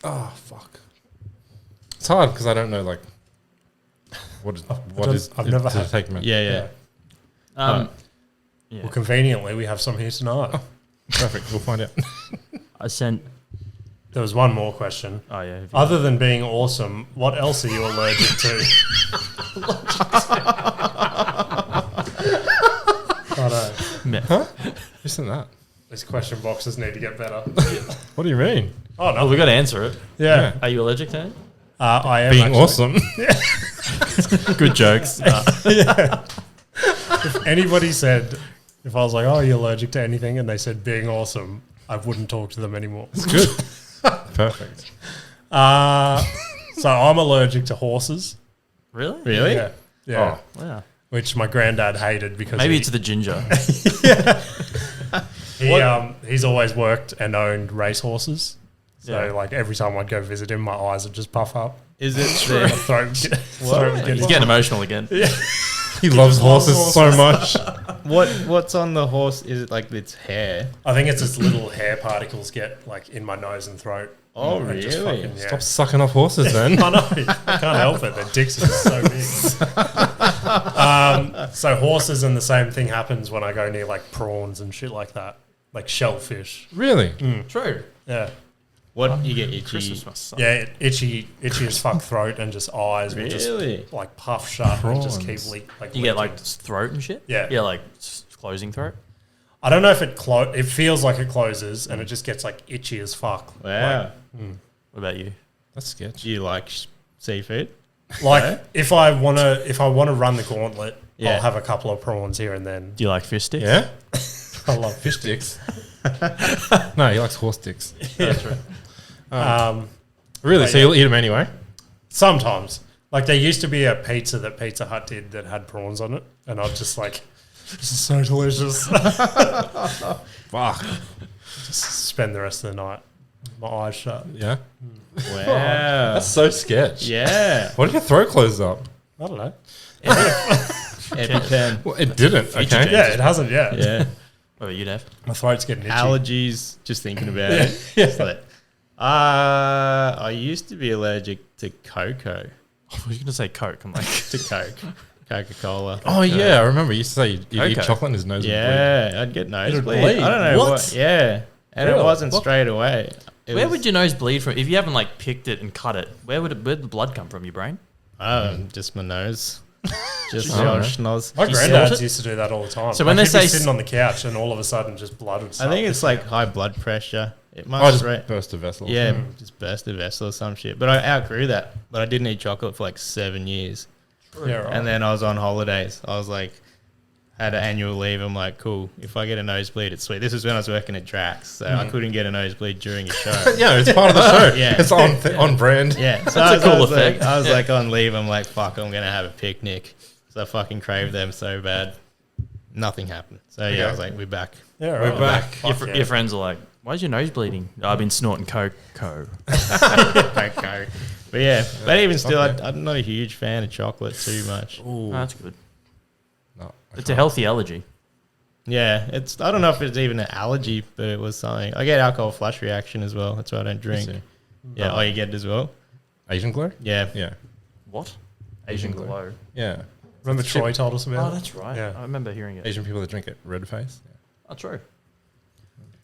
Oh fuck. It's hard because I don't know like what is I've never to had- take meth. Yeah, yeah. Yeah. Well, conveniently, we have some here tonight. Perfect. We'll find out. I sent... There was one more question. Oh, yeah. Other than being awesome, what else are you allergic to? I know. meth. Isn't that? These question boxes need to get better. What do you mean? Oh, no. Oh, we got to answer it. Yeah. Are you allergic to it? I am Being actually. awesome. Good jokes. If anybody said, if I was like, oh, are you allergic to anything? And they said being awesome, I wouldn't talk to them anymore. Good. Perfect. So I'm allergic to horses. Really? Really? Yeah. Yeah. Oh. Wow. Which my granddad hated because Maybe it's the ginger. he's always worked and owned racehorses. So Yeah. like every time I'd go visit him, my eyes would just puff up. Is it My the, throat would get, throat would get He's getting emotional again. He loves horses so much. what's on the horse? Is it like its hair? I think it's just little hair particles get like in my nose and throat. Oh, And just really? fucking, yeah. Stop sucking off horses, then. I know. I can't help it. Their dicks are just so big. So horses and the same thing happens when I go near like prawns and shit like that, like shellfish. Really? True. Yeah, What you get itchy? Christmas must suck. yeah, itchy as fuck throat and just eyes will just Really? like puff shut and just keep Prawns. like You get leaking. like throat and shit? Yeah. Yeah, like closing throat. I don't know if it feels like it closes and it just gets like itchy as fuck. Wow. What about you? That's sketch. Do you like seafood? Like if I wanna run the gauntlet, Yeah. I'll have a couple of prawns here and then. Do you like fish sticks? Yeah? I love fish sticks. No, he likes horse sticks. That's right. Really? But So yeah. you'll eat them anyway? Sometimes. Like there used to be a pizza that Pizza Hut did that had prawns on it, and I'd just like, this is so delicious. Fuck. Just spend the rest of the night, my eyes shut. Yeah? Wow. That's so sketch. Yeah. Why did your throat close up? I don't know. EpiPen. Well, it didn't, okay? Yeah, it hasn't yet. Yeah. What about you, Dave? My throat's getting itchy. Allergies. Just thinking about it. It's like, I used to be allergic to cocoa. I was going to say Coke. I'm like, To Coke. Coca-Cola. Oh, yeah, I remember. You used to say you'd eat Okay. chocolate and his nose would Yeah, I'd get nosebleed. bleed. I don't know What? what. Yeah. And Really? it wasn't What? straight away. where would your nose bleed from? If you haven't like picked it and cut it, where'd the blood come from? Your brain? Just my nose. Just I don't know. schnoz. My You snort granddads it? used to do that all the time. So when Like, they he'd be say sitting on the couch and all of a sudden just blood would I start. think it's like high blood pressure. It Oh, must just ra- burst a vessel. Yeah, just burst a vessel or some shit. But I outgrew that. But I didn't eat chocolate for like 7 years. Yeah, right. And then I was on holidays. I was like, had an annual leave. I'm like, cool. If I get a nosebleed, it's sweet. This was when I was working at Drax, so I couldn't get a nosebleed during a show. Yeah, it's part of the show. Yeah. It's on brand. Yeah, so That's a cool effect. I was like on leave. I'm like, fuck, I'm gonna have a picnic. So I fucking craved them so bad. Nothing happened. So yeah, I was like, we're back. yeah, We're right. back. Fuck yeah. Your friends are like, why's your nose bleeding? "Oh, I've been snorting cocoa. Okay. But yeah, but even still, okay. I'm not a huge fan of chocolate too much. Oh, that's good. No, It's a healthy allergy. Yeah, it's. I don't know if it's even an allergy, but it was something. I get alcohol flush reaction as well. That's why I don't drink. see. Yeah, oh, you get it as well. Asian glow? Yeah, Yeah. What? Asian glow. glow. Yeah. Remember Chip- Troy told us about Oh, it? that's right. Yeah. I remember hearing it. Asian people that drink it, red face. Yeah. Oh, true.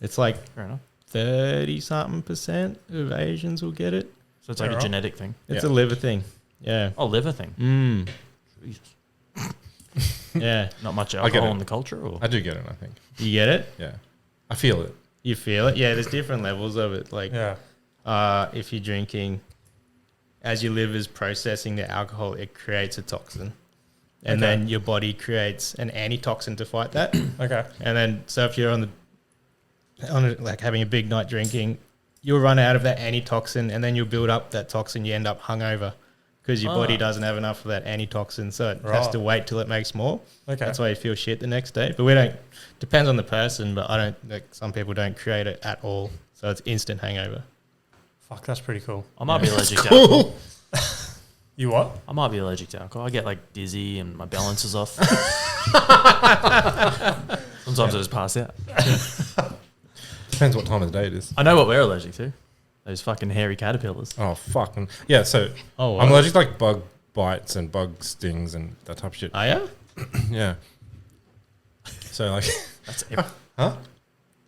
it's like Fair enough. 30-something% of Asians will get it. So it's like Yeah, a right. genetic thing. It's Yeah. a liver thing. Yeah. Oh, liver thing. Jesus. Yeah. Not much get alcohol it. in the culture, or I do get it, I think. You get it. Yeah. I feel it. You feel it. Yeah. There's different levels of it. Like, Yeah. if you're drinking, as your liver's processing the alcohol, it creates a toxin. And Okay. then your body creates an antitoxin to fight that. Okay. And then, so if you're like having a big night drinking, you'll run out of that antitoxin and then you'll build up that toxin. You end up hungover because your body doesn't have enough of that antitoxin. So it has Right. to wait till it makes more. Okay. That's why you feel shit the next day. But we don't, depends on the person, but I don't, like some people don't create it at all. So it's instant hangover. Fuck, that's pretty cool. I might be allergic to alcohol. You what? I might be allergic to alcohol. I get like dizzy and my balance is off. Sometimes I just pass out. Depends what time of the day it is. I know what we're allergic to. Those fucking hairy caterpillars. Oh, fuck. Yeah, so Oh, I'm allergic to like bug bites and bug stings and that type of shit. Are you? Yeah. So, like, That's huh?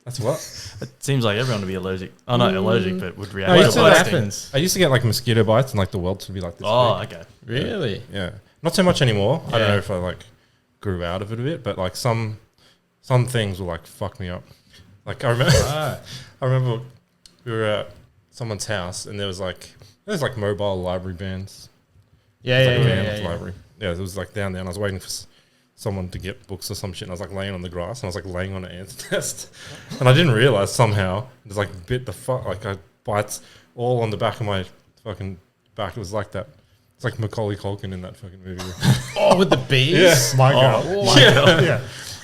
That's what? it seems like everyone would be allergic. Oh, not allergic, but would react. No, to it's a what bug What sting. happens? I used to get like mosquito bites and like the welts would be like this. Oh, big. okay. Really? Yeah. Not so much anymore. I don't Yeah. know if I like grew out of it a bit, but like some things will like fuck me up. Like I remember, I remember we were at someone's house and there's like mobile library vans. Yeah, It's yeah, like a yeah, van yeah, with yeah. library. Yeah, it was like down there and I was waiting for someone to get books or some shit and I was like laying on the grass and I was like laying on an ants nest and I didn't realize somehow there's like bit the fuck like I bites all on the back of my fucking back, it was like that. It's like Macaulay Culkin in that fucking movie. Oh, with the bees. Yeah. My girl. Yeah.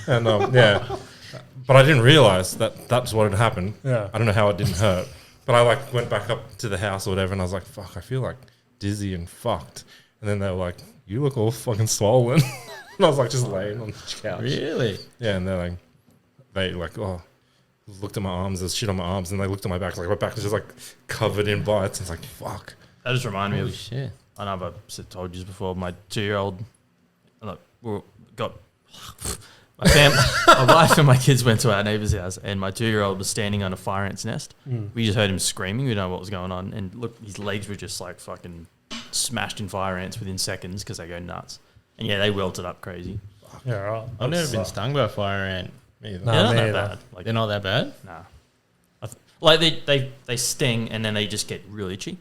And yeah, but I didn't realize that that's what had happened. Yeah. I don't know how it didn't hurt, but I like went back up to the house or whatever, and I was like, "Fuck, I feel like dizzy and fucked." And then they were like, "You look all fucking swollen," and I was like, just laying on the couch. Really? Yeah, and they looked at my arms. There's shit on my arms, and they looked at my back. Like my back was just like covered in bites. And it's like, fuck. That just reminded me Holy of. shit. I know I've told you this before. My 2-year-old, got my wife and my kids went to our neighbour's house, and my 2-year-old was standing on a fire ant's nest. We just heard him screaming. We didn't know what was going on, and look, his legs were just like fucking smashed in fire ants within seconds because they go nuts. And yeah, they welted up crazy. Yeah, right. I've never been stung by a fire ant. Me either. No. They're not me that either. bad. Like, They're not that bad? nah. Like they sting and then they just get real itchy.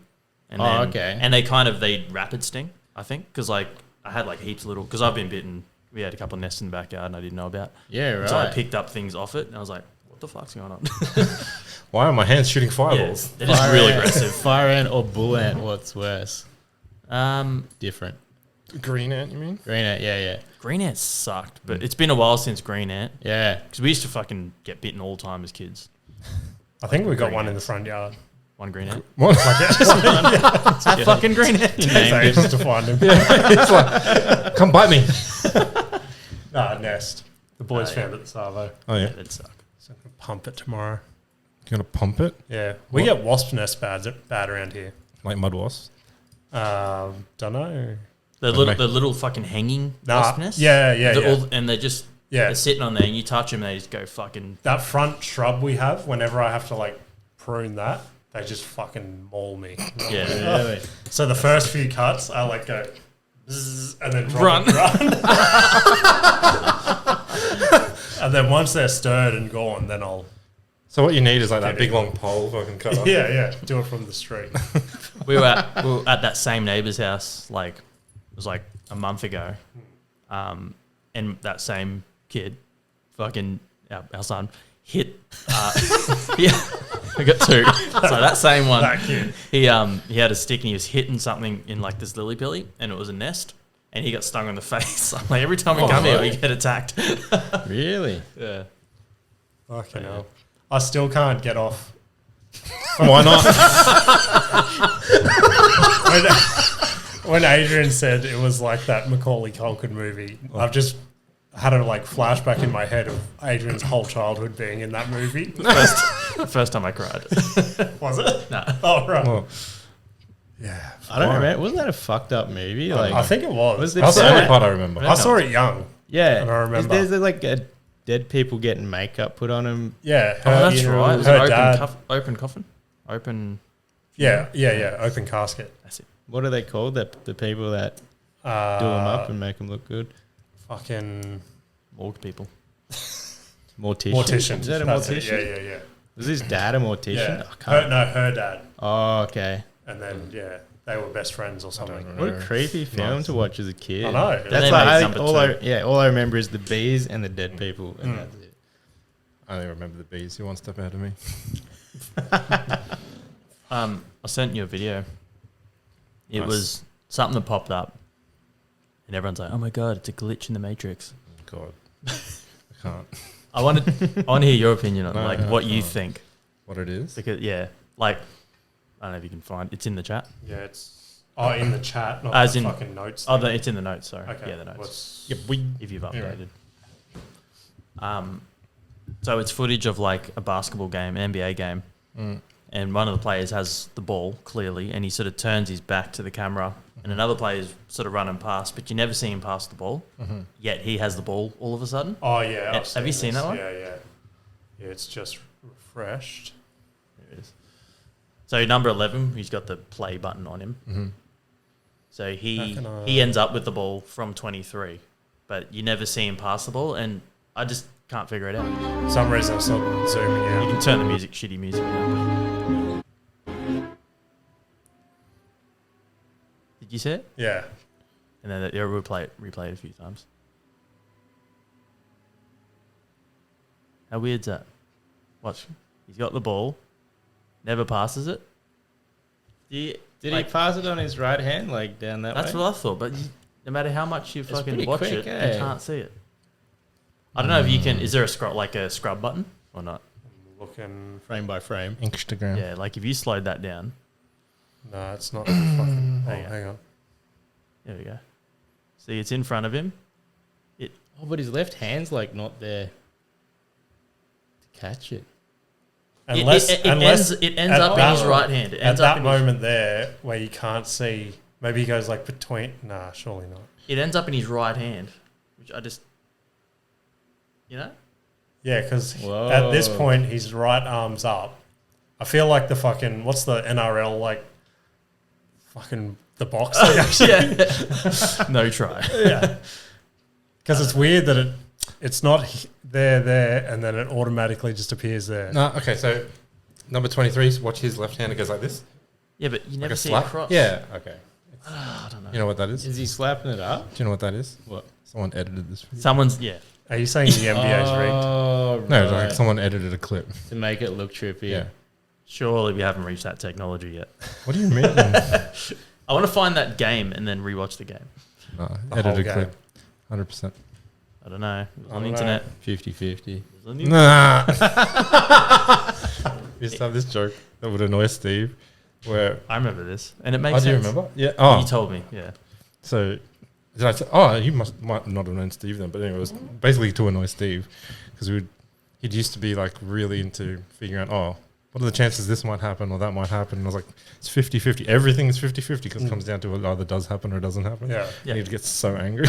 And then, okay. And they rapid sting, I think, because like I had like heaps of little, because I've been bitten. We had a couple of nests in the backyard and I didn't know about. Yeah, right. So I picked up things off it and I was like, what the fuck's going on? Why are my hands shooting Yeah, fireballs? they're just really aggressive. Fire ant or bull ant, what's worse? Different. Green ant, you mean? Green ant, yeah. Green ant sucked, but it's been a while since green ant Yeah. because we used to fucking get bitten all the time as kids. I think we got one in the front yard. One green ant. What? That fucking green ant. They used to find him. It's like, come bite me. Nest. The boys found it at the Savo. Oh yeah, That'd suck. So I'm gonna pump it tomorrow. you gonna pump it Yeah, we get wasp nest bad around here. like mud wasps? Don't know. The little fucking hanging wasp nests. Yeah. And they're just Yeah. they're sitting on there, and you touch them, and they just go fucking. That front shrub we have, whenever I have to like prune that, they just fucking maul me. Yeah. Really? So the first few cuts, I like go zzz, and then Run. And then once they're stirred and gone, then I'll So what you need is like that Get big it. long pole fucking cut off. yeah do it from the street. We were at that same neighbour's house, like it was like a month ago, and that same kid, fucking our son, hit. Yeah, we got two. So that same one, That kid. he had a stick and he was hitting something in like this lily pilly, and it was a nest, and he got stung on the face. I'm like, every time we come here, we get attacked. Really? Yeah. Fucking hell. I still can't get off. Why not? When Adrian said it was like that Macaulay Culkin movie, I've just had a like flashback in my head of Adrian's whole childhood being in that movie. First time I cried. Was it? No. Oh, right. Well, yeah, I don't remember. Wasn't that a fucked up movie? Like, I think it was. Was it that's the only sad? part I remember. I saw it young. Yeah. And I remember. There's like dead people getting makeup put on them. Yeah. Oh, that's you know, right. It was her an dad. open coffin. Open. Yeah. Open casket. That's it. What are they called? The people that do them up and make them look good? Fucking Morgue people. Mortician. mortician. Is that a That's it. mortician? Yeah. Was his dad a mortician? Yeah. I can't. Her dad. Oh, okay. And then, they were best friends or something. know. What a creepy film Nice. to watch as a kid. I know. Then That's they like made I think number two. all I remember is the bees and the dead people, and that's it. I only remember the bees. You're one step ahead of me. I sent you a video. It Nice. was something that popped up, and everyone's like, "Oh my god, it's a glitch in the Matrix." God, I can't. I want to hear your opinion on No, like no, what you no. think, What it is? because like I don't know if you can find it's in the chat. Yeah, it's in the chat, not As the in- fucking notes. Oh, thing. it's in the notes. Sorry, Okay. yeah, the notes. What's- If you've updated. So it's footage of like a basketball game, an NBA game, and one of the players has the ball clearly, and he sort of turns his back to the camera, and another player's sort of running past, but you never see him pass the ball. Yet he has the ball all of a sudden. Oh yeah. Have you seen this. that one? Yeah. It's just refreshed. There it is. So number 11, he's got the play button on him. So he ends up with the ball from 23, but you never see him pass the ball, and I just can't figure it out. For some reason I saw zooming You out. can turn the shitty music down. Did you see it? Yeah. And then they'll replay it a few times. How weird's that? Watch. He's got the ball, never passes it. Did Like- he pass it on his right hand, like down that That's way? what I thought. But no matter how much you fucking pretty watch quick, it, eh? you can't see it. I don't know if you can. Is there a scrub button or not? Looking. Frame by frame. Instagram. Yeah, like if you slowed that down. No, it's not fucking. Oh, Hang on. hang on. There we go. See, it's in front of him. Oh, but his left hand's like not there to catch it. Unless it unless ends at up in his that- right hand. It at ends up that in his, moment there where you can't see, maybe he goes like between. Nah, surely not. it ends up in his right hand, which I just, Yeah, because Whoa. at this point his right arm's up. I feel like the fucking what's the NRL like? Fucking the boxer. yeah, no try. Yeah. Because it's weird that it's not there, and then it automatically just appears there. No, okay, so number 23, watch his left hand, it goes like this. Yeah, but you Like never a see slap. it cross. Yeah, okay. I don't know. You know what that is? Is he slapping it up? Do you know what that is? What? Someone edited this video. Someone's Are you saying the NBA's rigged? Oh, right. No, like someone edited a clip. To make it look trippy. Yeah. Surely we haven't reached that technology yet. What do you mean? I want to find that game and then rewatch the game. No, The whole edited game. clip. 100%. I don't know. It was I on the don't know. internet. 50-50. It was on the internet. Nah. We used to have this joke that would annoy Steve where... I remember this, and it Oh, makes do you sense. remember? Yeah. Oh, You told me. Yeah. so... Did I say... Oh, you might not have known Steve then, but anyway, it was basically to annoy Steve because he'd used to be like really into figuring out, oh, what are the chances this might happen or that might happen? And I was like, it's 50-50. Everything is 50-50 because it comes down to it either does happen or it doesn't happen. Yeah. Yeah. And he'd get so angry.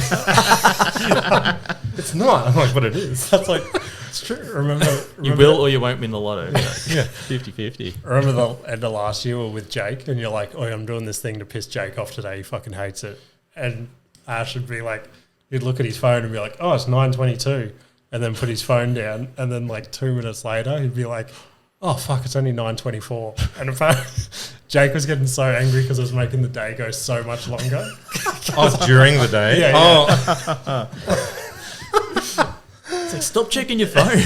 It's not. I'm like, but it is. That's like, it's true. Remember You will or you won't win the lotto. Yeah. 50-50. Remember the end of last year we were with Jake, and you're like, "Oh, I'm doing this thing to piss Jake off today. He fucking hates it." And Ash would be like, he'd look at his phone and be like, "Oh, it's 9:22," and then put his phone down, and then like 2 minutes later, he'd be like, "Oh fuck, it's only 9:24," and apparently Jake was getting so angry because it was making the day go so much longer. Oh, during the day? Yeah, Oh, It's like, stop checking your phone.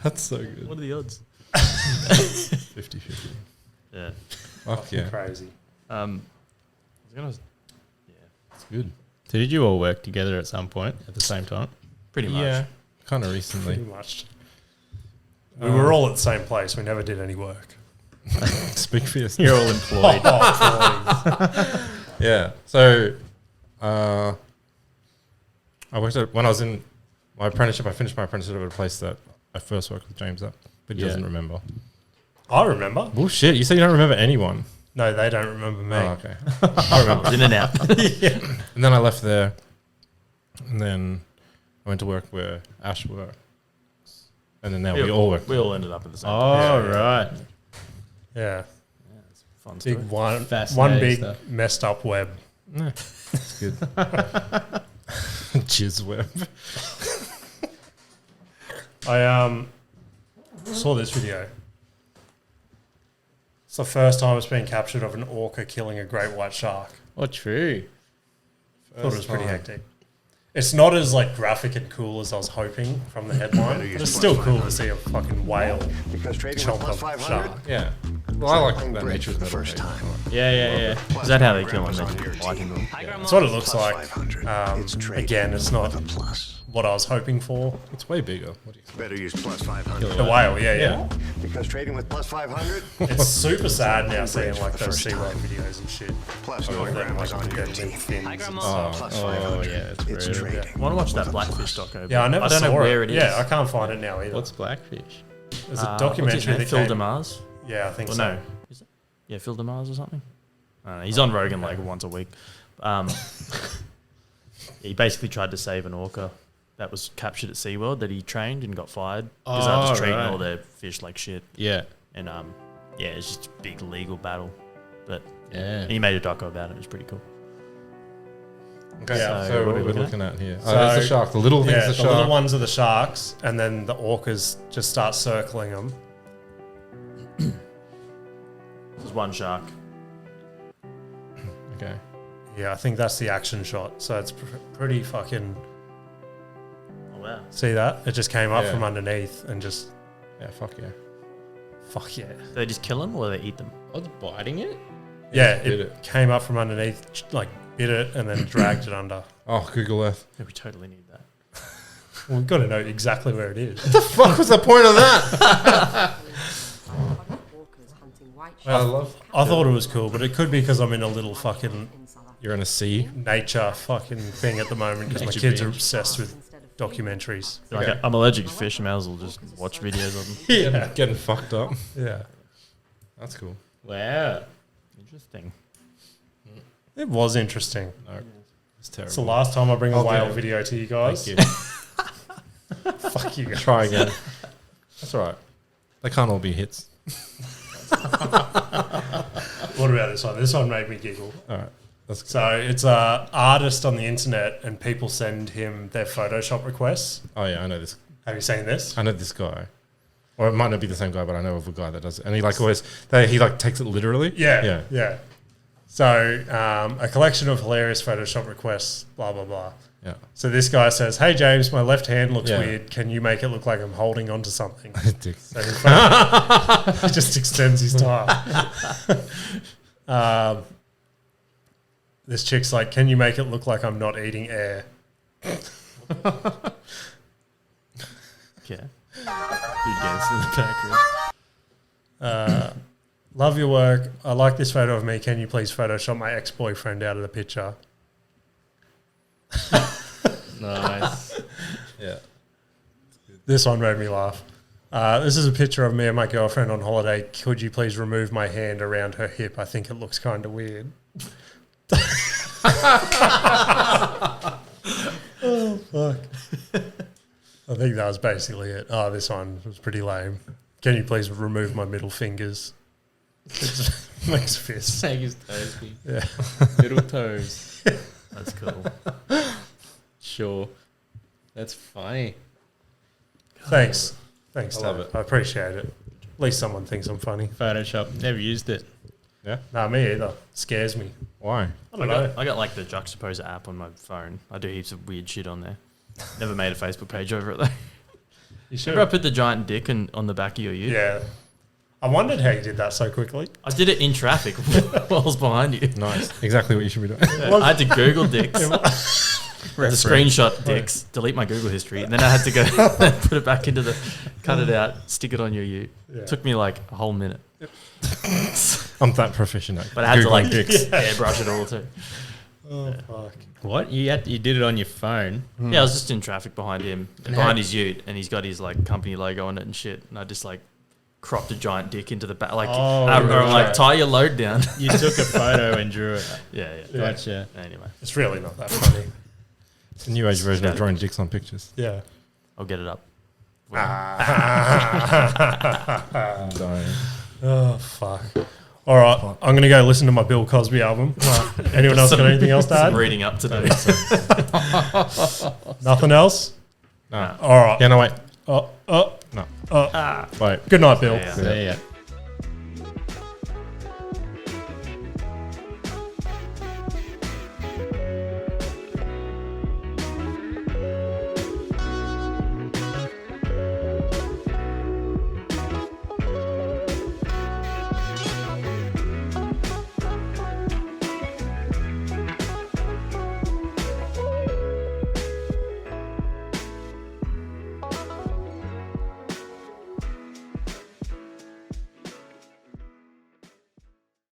that's so good. What are the odds? 50-50. Yeah. Fuck yeah. Crazy. I was gonna. Yeah. It's good. So did you all work together at some point at the same time? Pretty much. Yeah. Kind of Pretty recently. much. We were all at the same place. We never did any work. Speak for yourself. You're all employed. Yeah. So, I worked at, when I was in my apprenticeship, I finished my apprenticeship at a place that I first worked with James at, but he Yeah. doesn't remember. I remember. Bullshit. You said you don't remember anyone. No, they don't remember me. Oh, okay. I remember. In and out. And then I left there, and then I went to work where Ash worked. And then now we all work. We all ended up at the same. Oh, Yeah. right. Yeah. Fun Big story. one Fascinating big stuff. messed up web. Yeah, it's good. Jizz web. I saw this video. It's the first time it's been captured of an orca killing a great white shark. Oh, true. Thought it was pretty hectic. It's not as like graphic and cool as I was hoping from the headline, but it's still cool to see a fucking whale Because trading chomp with plus a 500, shark. Yeah. Well, I like that bridge nature for of the metal. first time. Yeah. Is that how they kill Grandma's them? on They your just lighting team. them? That's what it looks Plus like. 500. It's trading Again, it's not with a plus. what I was hoping for. It's way bigger. What do you think? Better use plus 500. The whale, yeah. Because trading with plus 500, It's super sad now seeing like those First SeaWorld time. videos and shit. plus Of no them grandma's like on your dead team. fins and stuff. Plus Oh, 500. yeah, it's It's brutal. trading. I want to watch that with a Blackfish plus. doco. Yeah, I never don't saw know where it is. Yeah, I can't find it now either. What's Blackfish? There's a What's his documentary name? that Phil came. DeMars. Yeah, I think Well, so. no. Is it? Yeah, Phil DeMars or something. I don't know. He's on Rogan like once a week. He basically tried to save an orca that was captured at SeaWorld that he trained and got fired because they're just treating right. all their fish like shit. Yeah. And yeah, it's just a big legal battle. But Yeah. he made a doco about it. It was pretty cool. Okay, Yeah. so what what are are we we looking looking at here? So- Oh, there's the shark. The little thing's Yeah, the the shark. little ones are the sharks, and then the orcas just start circling them. This is one shark. Okay. Yeah, I think that's the action shot. So it's pretty fucking. Oh, wow. See that? It just came up Yeah. from underneath and just Yeah, fuck yeah. Fuck yeah. Do they just kill them or do they eat them? I was biting it. Yeah, bit it came up from underneath, like bit it and then dragged it under. Oh, Google Earth. Yeah, we totally need that. Well, we've got to know exactly where it is. Fuck was the point of that? I love. I thought it was cool, but it could be because I'm in a little fucking You're in a sea. nature fucking thing at the moment because my Nature kids are binge. obsessed with documentaries. Like, Okay. I'm allergic to fish. I may as well just watch videos of them. Yeah. Getting fucked up. Yeah. That's cool. Wow. Interesting. It was interesting. No, it's terrible. It's the last time I bring a I'll whale do it. video to you guys. Thank you. Fuck you guys. Try again. That's all right. They can't all be hits. What about this one? This one made me giggle. All right. That's good. So it's a artist on the internet and people send him their Photoshop requests. Oh yeah, I know this. Have you seen this? I know this guy. Or it might not be the same guy, but I know of a guy that does it. And he like always, he like takes it literally. Yeah. Yeah. So a collection of hilarious Photoshop requests, blah, blah, blah. Yeah. So this guy says, "Hey, James, my left hand looks Yeah. weird. Can you make it look like I'm holding onto something?" Dicks. So he just extends his time. This chick's like, "Can you make it look like I'm not eating air?" Yeah. Dude dancing in the background. Love your work. I like this photo of me. Can you please Photoshop my ex-boyfriend out of the picture? Nice. Yeah. This one made me laugh. This is a picture of me and my girlfriend on holiday. Could you please remove my hand around her hip? I think it looks kind of weird. Oh, fuck. I think that was basically it. Oh, this one was pretty lame. Can you please remove my middle fingers? It makes fists. Take his toes. Yeah. Middle toes. That's cool. Sure. That's funny. Thanks. Thanks, I love Dave. it. I appreciate it. At least someone thinks I'm funny. Photoshop. Never used it. Yeah. Nah, me either. Scares me. Why? I don't know. I got like the Juxtaposer app on my phone. I do heaps of weird shit on there. Never made a Facebook page over it though. You should. Remember I put the giant dick on the back of your ute? Yeah. I wondered how you did that so quickly. I did it in traffic while I was behind you. Nice. Exactly what you should be doing. I had to Google dicks. I had to screenshot dicks, delete my Google history, and then I had to go and put it back into the, cut it out, stick it on your ute. Yeah. Took me like a whole minute. I'm that proficient at But I had to Googling like dicks. airbrush it all too. Oh, fuck. What? You did it on your phone? Yeah, I was just in traffic behind him, behind his ute, and he's got his like company logo on it and shit. And I just like cropped a giant dick into the back, like, Oh, or I'm like, right. tie your load down. You took a photo and drew it. Yeah. Gotcha. Anyway, It's really not that funny. It's a new age version of drawing dicks on pictures. Yeah. I'll get it up. I'm dying. Oh, fuck. All right. I'm going to go listen to my Bill Cosby album. Anyone else got anything else to Some add? reading up today. Nothing else? No. All right. Yeah, no, wait. Oh, No. oh. Wait. Good night, Bill. Yeah. See ya.